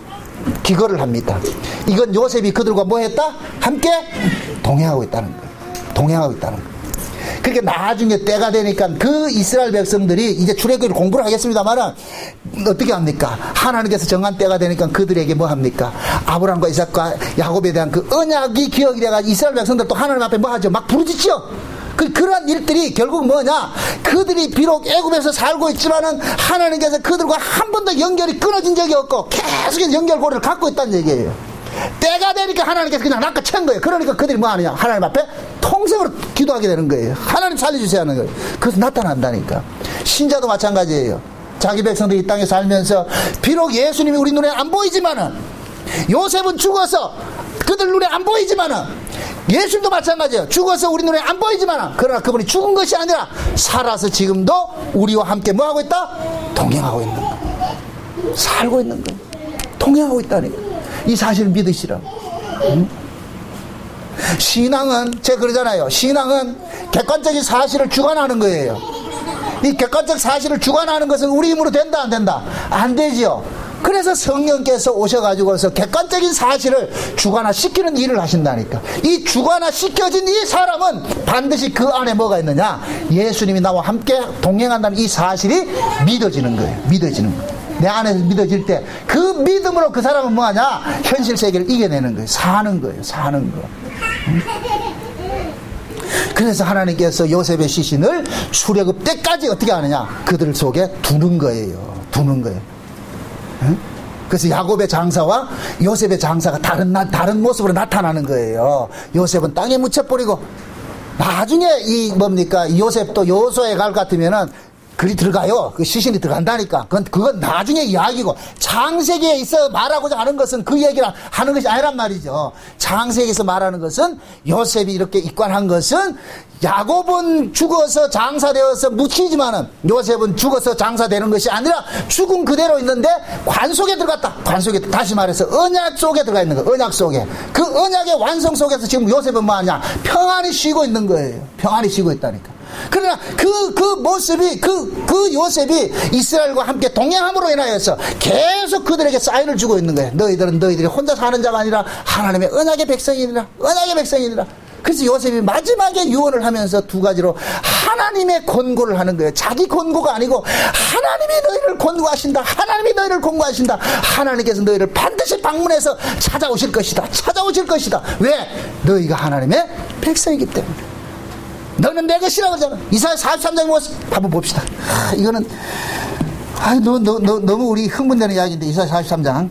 기거를 합니다. 이건 요셉이 그들과 뭐 했다? 함께 동행하고 있다는 거예요. 동행하고 있다는 거예요. 그렇게 나중에 때가 되니까 그 이스라엘 백성들이 이제 출애굽을 공부를 하겠습니다만은 어떻게 합니까? 하나님께서 정한 때가 되니까 그들에게 뭐 합니까? 아브라함과 이삭과 야곱에 대한 그 언약이 기억이 돼가지고 이스라엘 백성들 또 하나님 앞에 뭐 하죠? 막 부르짖죠? 그러한 일들이 결국 뭐냐? 그들이 비록 애굽에서 살고 있지만은 하나님께서 그들과 한 번도 연결이 끊어진 적이 없고 계속해서 연결고리를 갖고 있다는 얘기예요. 때가 되니까 하나님께서 그냥 낚아챈 거예요. 그러니까 그들이 뭐 하느냐? 하나님 앞에 통성으로 기도하게 되는 거예요. 하나님 살려주세요 하는 거예요. 그래서 나타난다니까. 신자도 마찬가지예요. 자기 백성들이 이 땅에 살면서 비록 예수님이 우리 눈에 안 보이지만은, 요셉은 죽어서 그들 눈에 안 보이지만은, 예수님도 마찬가지예요. 죽어서 우리 눈에 안 보이지만은, 그러나 그분이 죽은 것이 아니라 살아서 지금도 우리와 함께 뭐하고 있다? 동행하고 있는 거예요. 살고 있는 거예요. 동행하고 있다니까. 이 사실을 믿으시라고. 신앙은, 제가 그러잖아요. 신앙은 객관적인 사실을 주관하는 거예요. 이 객관적 사실을 주관하는 것은 우리 힘으로 된다, 안 된다? 안 되지요. 그래서 성령께서 오셔가지고서 객관적인 사실을 주관화시키는 일을 하신다니까. 이 주관화시켜진 이 사람은 반드시 그 안에 뭐가 있느냐? 예수님이 나와 함께 동행한다는 이 사실이 믿어지는 거예요. 믿어지는 거예요. 내 안에서 믿어질 때 그 믿음으로 그 사람은 뭐하냐? 현실 세계를 이겨내는 거예요. 사는 거예요. 사는 거. 그래서 하나님께서 요셉의 시신을 출애굽 때까지 어떻게 하느냐? 그들 속에 두는 거예요. 두는 거예요. 그래서 야곱의 장사와 요셉의 장사가 다른 모습으로 나타나는 거예요. 요셉은 땅에 묻혀버리고, 나중에 이 뭡니까? 요셉도 여호수아에 갈 것 같으면은 글이 들어가요. 그 시신이 들어간다니까. 그건 나중에 이야기고, 창세기에 있어 말하고자 하는 것은 그 얘기를 하는 것이 아니란 말이죠. 창세기에서 말하는 것은, 요셉이 이렇게 입관한 것은, 야곱은 죽어서 장사되어서 묻히지만은 요셉은 죽어서 장사되는 것이 아니라 죽은 그대로 있는데 관 속에 들어갔다. 관 속에, 다시 말해서 언약 속에 들어가 있는 거예요. 언약 속에. 그 언약의 완성 속에서 지금 요셉은 뭐하냐? 평안히 쉬고 있는 거예요. 평안히 쉬고 있다니까. 그러나 그 모습이, 그 요셉이 이스라엘과 함께 동행함으로 인하여서 계속 그들에게 사인을 주고 있는 거예요. 너희들이 혼자 사는 자가 아니라 하나님의 언약의 백성이니라. 언약의 백성이니라. 그래서 요셉이 마지막에 유언을 하면서 두 가지로 하나님의 권고를 하는 거예요. 자기 권고가 아니고 하나님이 너희를 권고하신다. 하나님이 너희를 권고하신다. 하나님께서 너희를 반드시 방문해서 찾아오실 것이다. 찾아오실 것이다. 왜? 너희가 하나님의 백성이기 때문에. 너는 내 것이라고 하잖아. 이사야 43장 모습 한번 봅시다. 이거는 너무 우리 흥분되는 이야기인데, 이사야 43장.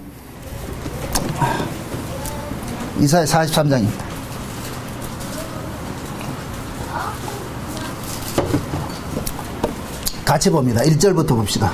이사야 43장입니다. 같이 봅니다. 1절부터 봅시다.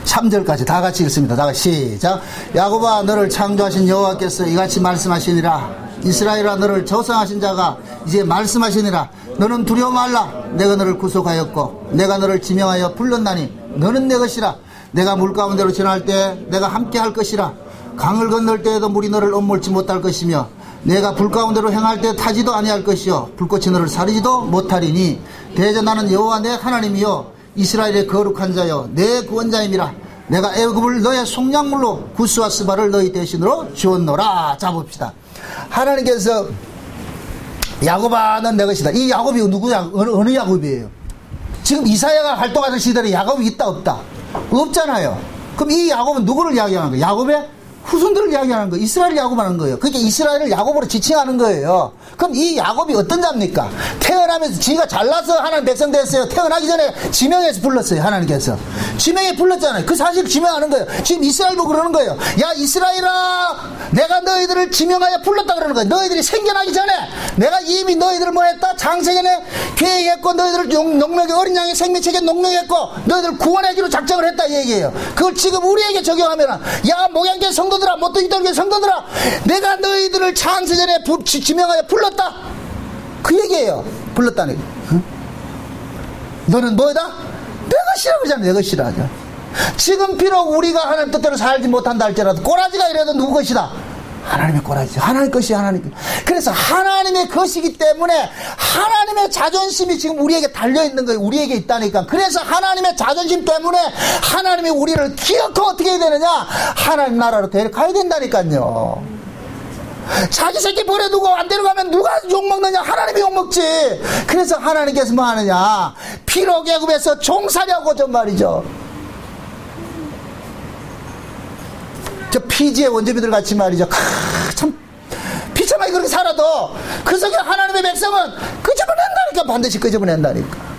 3절까지 다 같이 읽습니다. 다 같이 시작. 야곱아, 너를 창조하신 여호와께서 이같이 말씀하시니라. 이스라엘아, 너를 조성하신 자가 이제 말씀하시니라. 너는 두려워 말라. 내가 너를 구속하였고 내가 너를 지명하여 불렀나니 너는 내 것이라. 내가 물 가운데로 지날 때 내가 함께 할 것이라. 강을 건널 때에도 물이 너를 엄몰지 못할 것이며 내가 불 가운데로 행할 때 타지도 아니할 것이요 불꽃이 너를 사리지도 못하리니 대저 나는 여호와 내 하나님이요 이스라엘의 거룩한 자요 내 구원자임이라. 내가 애굽을 너의 속량물로 구스와 스바를 너희 대신으로 주었노라. 자 봅시다. 하나님께서 야곱아 넌 내 것이다. 이 야곱이 누구냐? 어느 야곱이에요? 지금 이사야가 활동하던 시대에 야곱이 있다 없다? 없잖아요. 그럼 이 야곱은 누구를 이야기하는 거예요? 야곱의 후손들을 이야기하는 거예요. 이스라엘 야곱하는 거예요. 그게 이스라엘을 야곱으로 지칭하는 거예요. 그럼 이 야곱이 어떤 자입니까? 태어나면서 지가 잘나서 하나님 백성 됐어요. 태어나기 전에 지명해서 불렀어요. 하나님께서 지명해 불렀잖아요. 그 사실을 지명하는 거예요. 지금 이스라엘 보고 그러는 거예요. 야 이스라엘아, 내가 너희들을 지명하여 불렀다 그러는 거예요. 너희들이 생겨나기 전에 내가 이미 너희들을 뭐 했다? 창세전에 계획했고 너희들을 농명의 어린 양의 생명책에 농명했고 너희들을 구원하기로 작정을 했다 이 얘기예요. 그걸 지금 우리에게 적용하면은, 야 목양계 성도들아, 못도이들계 성도들아, 내가 너희들을 창세전에 지명하여 불렀다. 그 얘기예요. 불렀다는 거. 응? 너는 뭐다? 내 것이라 그러잖아. 내 것이라 하죠. 지금 비록 우리가 하나님 뜻대로 살지 못한다 할지라도 꼬라지가 이래도 누구 것이다? 하나님의 꼬라지. 하나님 것이 하나님 것. 그래서 하나님의 것이기 때문에 하나님의 자존심이 지금 우리에게 달려있는 거예요. 우리에게 있다니까. 그래서 하나님의 자존심 때문에 하나님이 우리를 기어코 어떻게 해야 되느냐? 하나님 나라로 데려가야 된다니까요. 자기 새끼 버려두고 안 데려가면 누가 욕먹느냐? 하나님이 욕먹지. 그래서 하나님께서 뭐 하느냐? 비록 애굽에서 종살이하고 좀 말이죠. 저 피지의 원주민들 같이 말이죠. 참 비참한 비참하게 그렇게 살아도 그 속에 하나님의 백성은 끄집어낸다니까. 반드시 끄집어낸다니까.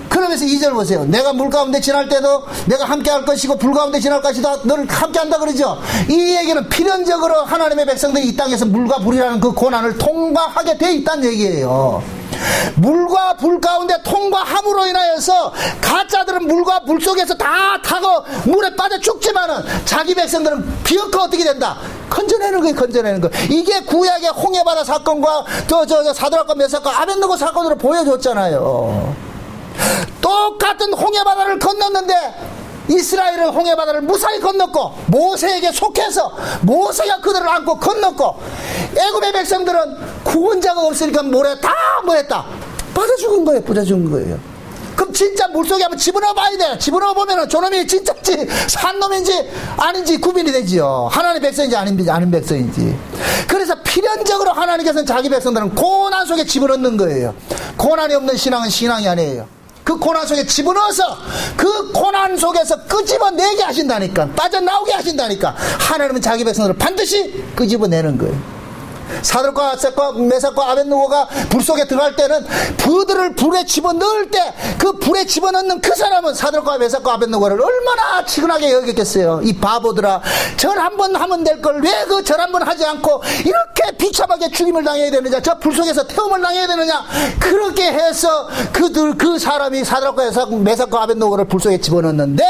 그러면서 2절 보세요. 내가 물 가운데 지날 때도 내가 함께 할 것이고 불 가운데 지날 것이다. 너를 함께 한다 그러죠. 이 얘기는 필연적으로 하나님의 백성들이 이 땅에서 물과 불이라는 그 고난을 통과하게 돼 있다는 얘기예요. 물과 불 가운데 통과함으로 인하여서 가짜들은 물과 불 속에서 다 타고 물에 빠져 죽지만은 자기 백성들은 비어커 어떻게 된다? 건져내는 거예요. 건져내는 거. 이게 구약의 홍해바다 사건과 사드락과 메삭과 아벳느고 사건으로 보여줬잖아요. 똑같은 홍해바다를 건넜는데 이스라엘은 홍해바다를 무사히 건넜고 모세에게 속해서 모세가 그들을 안고 건넜고 애굽의 백성들은 구원자가 없으니까 모래 다 뭐했다? 빠져 죽은 거예요. 빠져 죽은 거예요. 그럼 진짜 물속에 한번 집어넣어 봐야 돼. 집어넣어 보면은 저놈이 진짜인지 산놈인지 아닌지 구분이 되지요. 하나님의 백성인지 아닌 백성인지. 그래서 필연적으로 하나님께서는 자기 백성들은 고난 속에 집어넣는 거예요. 고난이 없는 신앙은 신앙이 아니에요. 그 고난 속에 집어넣어서 그 고난 속에서 끄집어내게 하신다니까. 빠져나오게 하신다니까. 하나님은 자기 백성들을 반드시 끄집어내는 거예요. 사드락과 메삭과 아벳느고가 불 속에 들어갈 때는 그들을 불에 집어넣을 때 그 불에 집어넣는 그 사람은 사드락과 메삭과 아벳느고를 얼마나 치근하게 여겼겠어요. 이 바보들아, 절 한 번 하면 될 걸 왜 그 절 한 번 하지 않고 이렇게 비참하게 죽임을 당해야 되느냐, 저 불 속에서 태움을 당해야 되느냐. 그렇게 해서 그 사람이 사드락과 메삭과 아벳느고를 불 속에 집어넣는데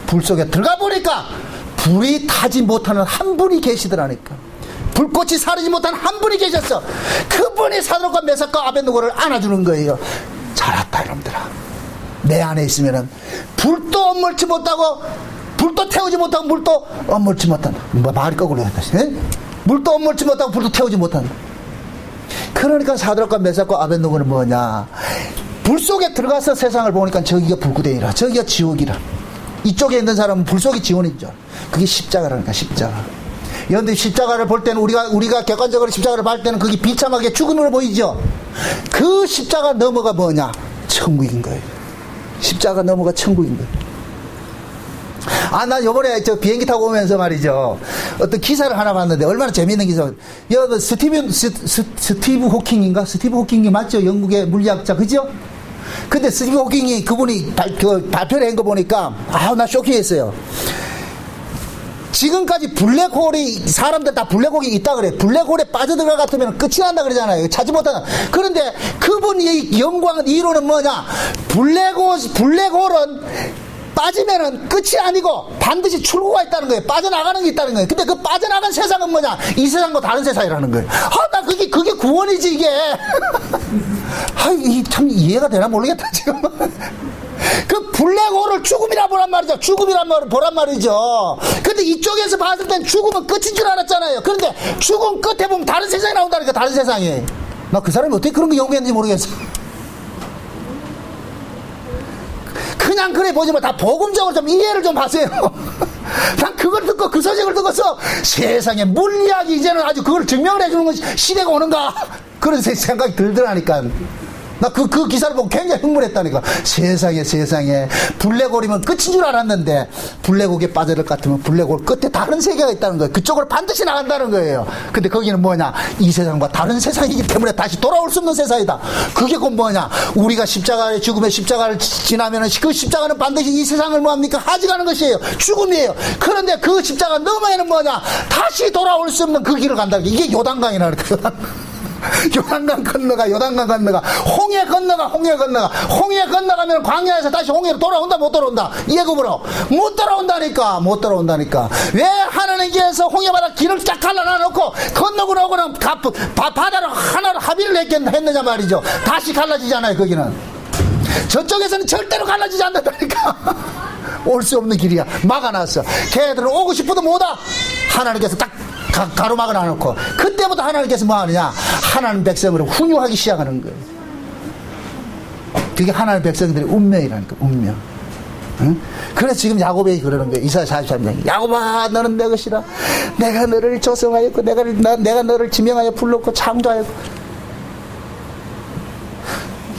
불 속에 들어가 보니까 불이 타지 못하는 한 분이 계시더라니까. 불꽃이 사르지 못한 한 분이 계셨어. 그분이 사드락과 메삭과 아벳느고를 안아주는 거예요. 잘했다 이놈들아. 내 안에 있으면은 불도 엄물지 못하고 불도 태우지 못하고 물도 엄물지 못한다. 말이 거꾸로 했다. 물도 엄물지 못하고 불도 태우지 못한다. 그러니까 사드락과 메삭과 아벳느고는 뭐냐, 불 속에 들어가서 세상을 보니까 저기가 불구덩이라, 저기가 지옥이라. 이쪽에 있는 사람은 불 속이 지원이죠. 그게 십자가라니까. 십자가. 여러분들 십자가를 볼 때는 우리가 객관적으로 십자가를 볼 때는 그게 비참하게 죽음으로 보이죠. 그 십자가 너머가 뭐냐? 천국인 거예요. 십자가 너머가 천국인 거예요. 난 요번에 비행기 타고 오면서 말이죠, 어떤 기사를 하나 봤는데 얼마나 재미있는 기사. 여러분 스티브 호킹인가? 스티브 호킹이 맞죠? 영국의 물리학자, 그죠? 근데 스티브 호킹이 그분이 발표를 한 거 보니까 나 쇼킹했어요. 지금까지 블랙홀이, 사람들 다 블랙홀이 있다 그래. 블랙홀에 빠져들어가 같으면 끝이 난다 그러잖아요. 찾지 못하는. 그런데 그분의 연구한 이론은 뭐냐? 블랙홀은 빠지면은 끝이 아니고 반드시 출구가 있다는 거예요. 빠져나가는 게 있다는 거예요. 근데 그 빠져나간 세상은 뭐냐? 이 세상과 다른 세상이라는 거예요. 나 그게 구원이지, 이게. 참 이해가 되나 모르겠다, 지금. 그 블랙홀을 죽음이라 보란 말이죠. 죽음이란 말을 보란 말이죠. 근데 이쪽에서 봤을 땐 죽음은 끝인 줄 알았잖아요. 그런데 죽음 끝에 보면 다른 세상이 나온다니까. 다른 세상이. 나 그 사람이 어떻게 그런 거 연구했는지 모르겠어. 그냥 그래 보지만 다 복음적으로 좀 이해를 좀 하세요. 난 그걸 듣고 그 소식을 듣고서 세상에 물리학이 이제는 아주 그걸 증명을 해주는 것이 시대가 오는가, 그런 생각이 들더라니까. 나 그 기사를 보고 굉장히 흥분했다니까. 세상에 블랙홀이면 끝인 줄 알았는데 블랙홀에 빠져들 것 같으면 블랙홀 끝에 다른 세계가 있다는 거예요. 그쪽으로 반드시 나간다는 거예요. 근데 거기는 뭐냐, 이 세상과 다른 세상이기 때문에 다시 돌아올 수 없는 세상이다. 그게 곧 뭐냐, 우리가 십자가의 죽음의 십자가를 지나면은 그 십자가는 반드시 이 세상을 뭐합니까? 하직하는 것이에요. 죽음이에요. 그런데 그 십자가 너머에는 뭐냐, 다시 돌아올 수 없는 그 길을 간다는 게, 이게 요단강이라는 거예요. 요단강 건너가, 홍해 건너가면 광야에서 다시 홍해로 돌아온다, 못 돌아온다? 예굽으로 못 돌아온다니까. 왜 하나님께서 홍해바다 길을 쫙 갈라놔놓고 건너고 오고는 바다로 하나로 합의를 했느냐 말이죠. 다시 갈라지잖아요. 거기는 저쪽에서는 절대로 갈라지지 않는다니까. 올 수 없는 길이야. 막아놨어. 걔들은 오고 싶어도 못와. 하나님께서 딱 가로막아 놔놓고, 그때부터 하나님께서 뭐 하느냐, 하나님 백성으로 훈육하기 시작하는 거예요. 그게 하나님 백성들의 운명이라니까. 운명. 응? 그래서 지금 야곱이 그러는 거예요. 이사야 43장. 야곱아, 너는 내 것이라. 내가 너를 조성하였고 내가 너를 지명하여 불렀고 창조하였고.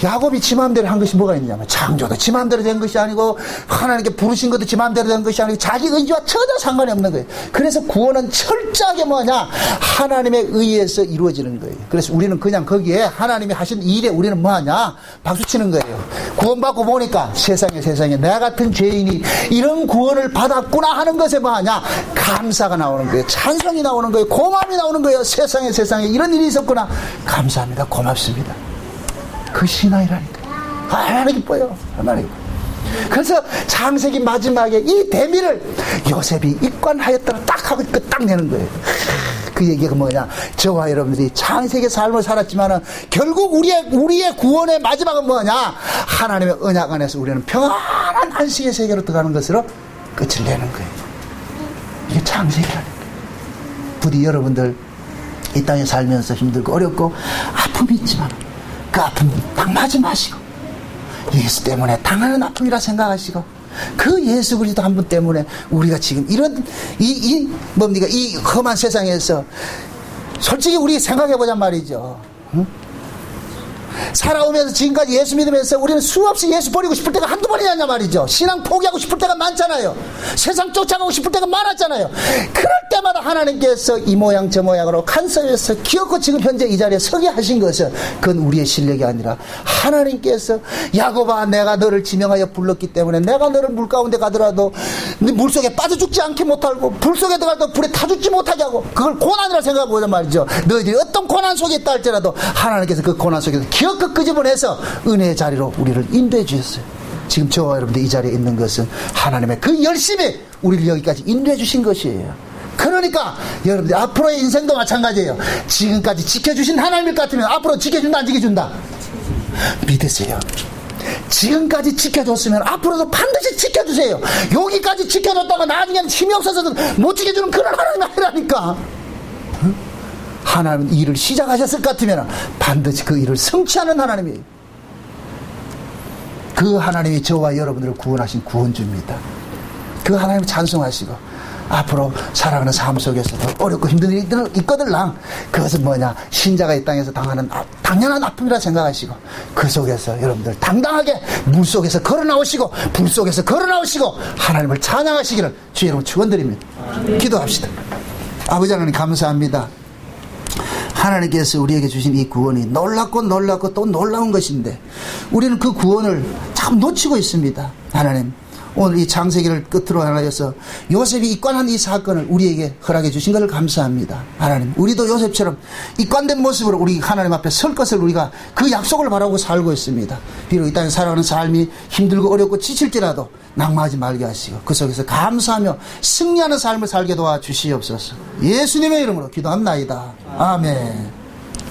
야곱이 지 마음대로 한 것이 뭐가 있냐면 창조도 지 마음대로 된 것이 아니고 하나님께 부르신 것도 지 마음대로 된 것이 아니고 자기 의지와 전혀 상관이 없는 거예요. 그래서 구원은 철저하게 뭐냐 하나님의 의에서 이루어지는 거예요. 그래서 우리는 그냥 거기에 하나님이 하신 일에 우리는 뭐하냐 박수치는 거예요. 구원받고 보니까 세상에 내 같은 죄인이 이런 구원을 받았구나 하는 것에 뭐하냐 감사가 나오는 거예요. 찬성이 나오는 거예요. 고마움이 나오는 거예요. 세상에 이런 일이 있었구나. 감사합니다. 고맙습니다. 그 신앙이라니까. 얼마나 기뻐요. 얼마나 기뻐요. 그래서 창세기 마지막에 이 대미를 요셉이 입관하였다가 딱 하고 딱 내는 거예요. 그 얘기가 뭐냐. 저와 여러분들이 창세기 삶을 살았지만은 결국 우리의 구원의 마지막은 뭐냐. 하나님의 언약 안에서 우리는 평안한 안식의 세계로 들어가는 것으로 끝을 내는 거예요. 이게 창세기라니까. 부디 여러분들 이 땅에 살면서 힘들고 어렵고 아픔이 있지만 그 아픔 당하지 마시고 예수 때문에 당하는 아픔이라 생각하시고 그 예수 그리스도 한 분 때문에 우리가 지금 이런 뭡니까 이 험한 세상에서 솔직히 우리 생각해보자 말이죠. 응? 살아오면서 지금까지 예수 믿으면서 우리는 수없이 예수 버리고 싶을 때가 한두 번이냐 말이죠. 신앙 포기하고 싶을 때가 많잖아요. 세상 쫓아가고 싶을 때가 많았잖아요. 그럴 때마다 하나님께서 이 모양 저 모양으로 간섭해서 기어코 지금 현재 이 자리에 서게 하신 것은 그건 우리의 실력이 아니라 하나님께서 야곱아 내가 너를 지명하여 불렀기 때문에 내가 너를 물 가운데 가더라도 물속에 빠져 죽지 않게 못하고 불속에 들어가도 불에 타 죽지 못하게 하고 그걸 고난이라 생각해보자 말이죠. 너희들이 어떤 고난 속에 있다 할지라도 하나님께서 그 고난 속에서 기어코 끄집어내서 은혜의 자리로 우리를 인도해 주셨어요. 지금 저와 여러분들 이 자리에 있는 것은 하나님의 그 열심이 우리를 여기까지 인도해 주신 것이에요. 그러니까 여러분들 앞으로의 인생도 마찬가지예요. 지금까지 지켜주신 하나님일 것 같으면 앞으로 지켜준다 안 지켜준다? 믿으세요. 지금까지 지켜줬으면 앞으로도 반드시 지켜주세요. 여기까지 지켜줬다가 나중에는 힘이 없어서 못 지켜주는 그런 하나님이 아니라니까. 하나님은 일을 시작하셨을 것 같으면 반드시 그 일을 성취하는 하나님이에요. 그 하나님이 저와 여러분들을 구원하신 구원주입니다. 그 하나님을 찬송하시고 앞으로 살아가는 삶 속에서도 어렵고 힘든 일이 있거들랑 그것은 뭐냐 신자가 이 땅에서 당하는 당연한 아픔이라 생각하시고 그 속에서 여러분들 당당하게 물 속에서 걸어 나오시고 불 속에서 걸어 나오시고 하나님을 찬양하시기를 주의 이름으로 축원드립니다. 기도합시다. 아버지 하나님 감사합니다. 하나님께서 우리에게 주신 이 구원이 놀랍고 또 놀라운 것인데 우리는 그 구원을 참 놓치고 있습니다. 하나님 오늘 이 창세기를 끝으로 하여서 요셉이 입관한 이 사건을 우리에게 허락해 주신 것을 감사합니다. 하나님 우리도 요셉처럼 입관된 모습으로 우리 하나님 앞에 설 것을 우리가 그 약속을 바라고 살고 있습니다. 비록 이 땅에 살아가는 삶이 힘들고 어렵고 지칠지라도 낙마하지 말게 하시고 그 속에서 감사하며 승리하는 삶을 살게 도와주시옵소서. 예수님의 이름으로 기도합나이다. 아멘.